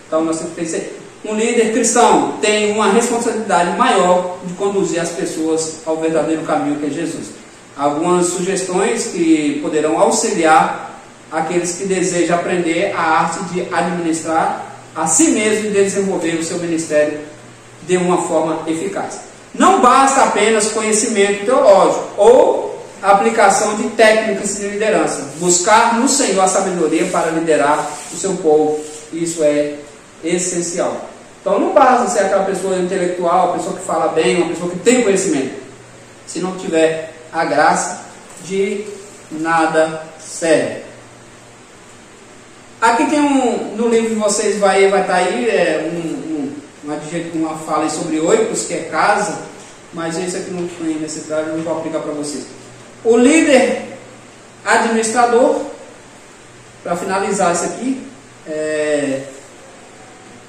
S1: Então nós temos que pensar: um líder cristão tem uma responsabilidade maior de conduzir as pessoas ao verdadeiro caminho, que é Jesus. Algumas sugestões que poderão auxiliar aqueles que desejam aprender a arte de administrar a si mesmo e desenvolver o seu ministério de uma forma eficaz. Não basta apenas conhecimento teológico ou aplicação de técnicas de liderança. Buscar no Senhor a sabedoria para liderar o seu povo, isso é essencial. Então não basta ser aquela pessoa intelectual, uma pessoa que fala bem, uma pessoa que tem conhecimento. Se não tiver a graça, de nada serve. Aqui tem no livro de vocês vai estar aí uma fala aí sobre oikos, que é casa, mas isso aqui não tem necessidade, não vou aplicar para vocês. O líder administrador, para finalizar isso aqui,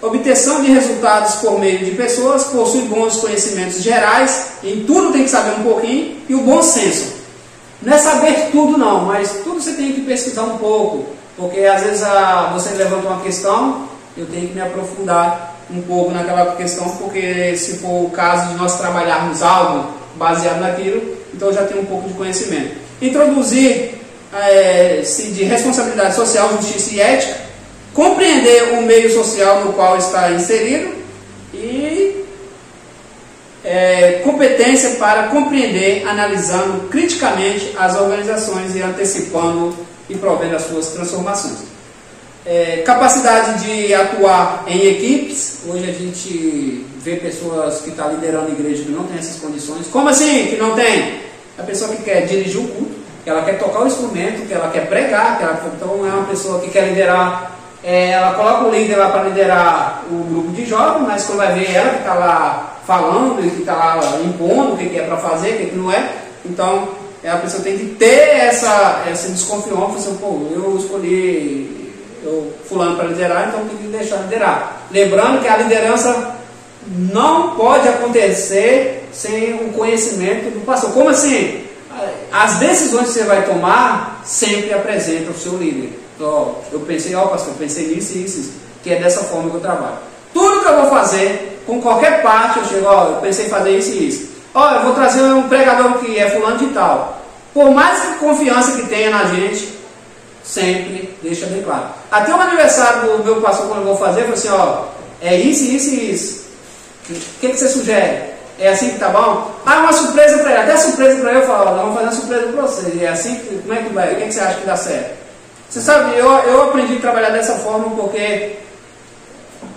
S1: obtenção de resultados por meio de pessoas, possui bons conhecimentos gerais, em tudo tem que saber um pouquinho, e o bom senso. Não é saber tudo não, mas tudo você tem que pesquisar um pouco, porque às vezes você levanta uma questão, eu tenho que me aprofundar um pouco naquela questão, porque se for o caso de nós trabalharmos algo baseado naquilo, então eu já tenho um pouco de conhecimento. Introduzir-se de responsabilidade social, justiça e ética, compreender o meio social no qual está inserido e competência para compreender, analisando criticamente as organizações e antecipando e provendo as suas transformações. Capacidade de atuar em equipes. Hoje a gente vê pessoas que estão liderando a igreja que não tem essas condições. Como assim que não tem? A pessoa que quer dirigir o culto, que ela quer tocar o instrumento, que ela quer pregar, então é uma pessoa que quer liderar, ela coloca o líder lá para liderar o grupo de jovens, mas quando vai ver ela que está lá falando e que está lá impondo o que é para fazer, o que não é. Então a pessoa tem que ter essa desconfiança, assim, pô, eu escolhi fulano para liderar, então tem que deixar liderar. Lembrando que a liderança não pode acontecer sem o conhecimento do pastor. Como assim? As decisões que você vai tomar sempre apresenta o seu líder. Então, eu pensei, pastor, eu pensei nisso e isso, que é dessa forma que eu trabalho. Tudo que eu vou fazer, com qualquer parte, eu chego, eu pensei em fazer isso e isso. Eu vou trazer um pregador que é fulano de tal. Por mais confiança que tenha na gente, sempre deixa bem claro. Até o aniversário do meu pastor, quando eu vou fazer, eu falei assim, é isso, isso e isso. O que você sugere? É assim que tá bom? Uma surpresa para ele. Até surpresa para ele, eu falo, nós vamos fazer uma surpresa para você. É assim, como é que vai? O que você acha que dá certo? Você sabe, eu aprendi a trabalhar dessa forma porque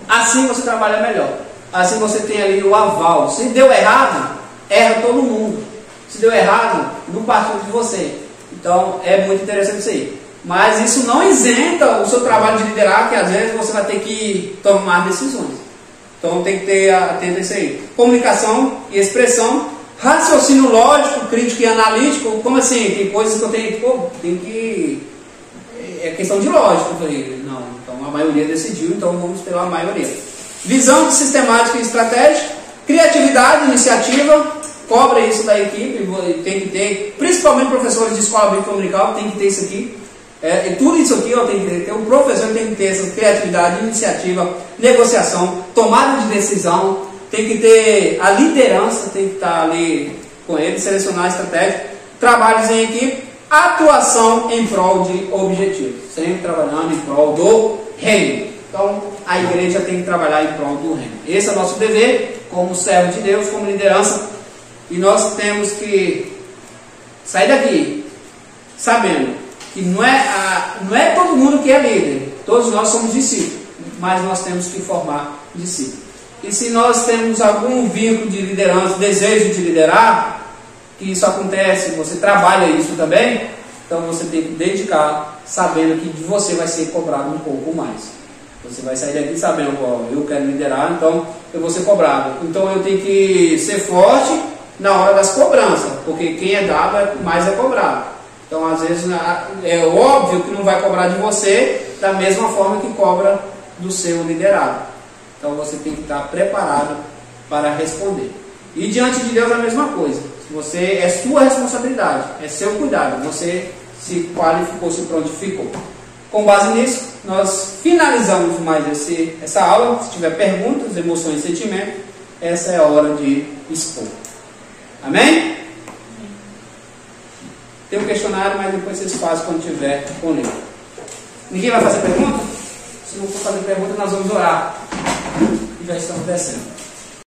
S1: assim você trabalha melhor. Assim você tem ali o aval. Se deu errado, erra todo mundo. Se deu errado, não partiu de você. Então é muito interessante isso aí. Mas isso não isenta o seu trabalho de liderar, que às vezes você vai ter que tomar decisões. Então tem que ter atento a isso aí. Comunicação e expressão, raciocínio lógico, crítico e analítico. Como assim? Tem coisas que eu tenho que... É questão de lógica. Eu falei, não, então a maioria decidiu, então vamos pela maioria. Visão de sistemática e estratégia, criatividade, iniciativa, cobra isso da equipe, tem que ter, principalmente professores de escola bíblica dominical, tem que ter isso aqui. Tudo isso aqui tem que ter, o professor tem que ter essa criatividade, iniciativa, negociação, tomada de decisão, tem que ter a liderança, tem que estar ali com ele, selecionar a estratégia, trabalhos em equipe, atuação em prol de objetivos, sempre trabalhando em prol do reino. Então a igreja tem que trabalhar em prol do reino. Esse é o nosso dever como servo de Deus, como liderança, e nós temos que sair daqui sabendo que não é todo mundo que é líder, todos nós somos discípulos, mas nós temos que formar discípulos. E se nós temos algum vínculo de liderança, desejo de liderar, que isso acontece, você trabalha isso também, então você tem que dedicar, sabendo que de você vai ser cobrado um pouco mais. Você vai sair daqui sabendo, eu quero liderar, então eu vou ser cobrado. Então eu tenho que ser forte na hora das cobranças, porque quem é dado mais é cobrado. Então, às vezes, é óbvio que não vai cobrar de você da mesma forma que cobra do seu liderado. Então, você tem que estar preparado para responder. E diante de Deus, a mesma coisa. É sua responsabilidade, é seu cuidado. Você se qualificou, se prontificou. Com base nisso, nós finalizamos mais essa aula. Se tiver perguntas, emoções e sentimentos, essa é a hora de expor. Amém? Tem um questionário, mas depois vocês fazem quando tiver com o livro. Ninguém vai fazer pergunta? Se não for fazer pergunta, nós vamos orar. E já estamos descendo.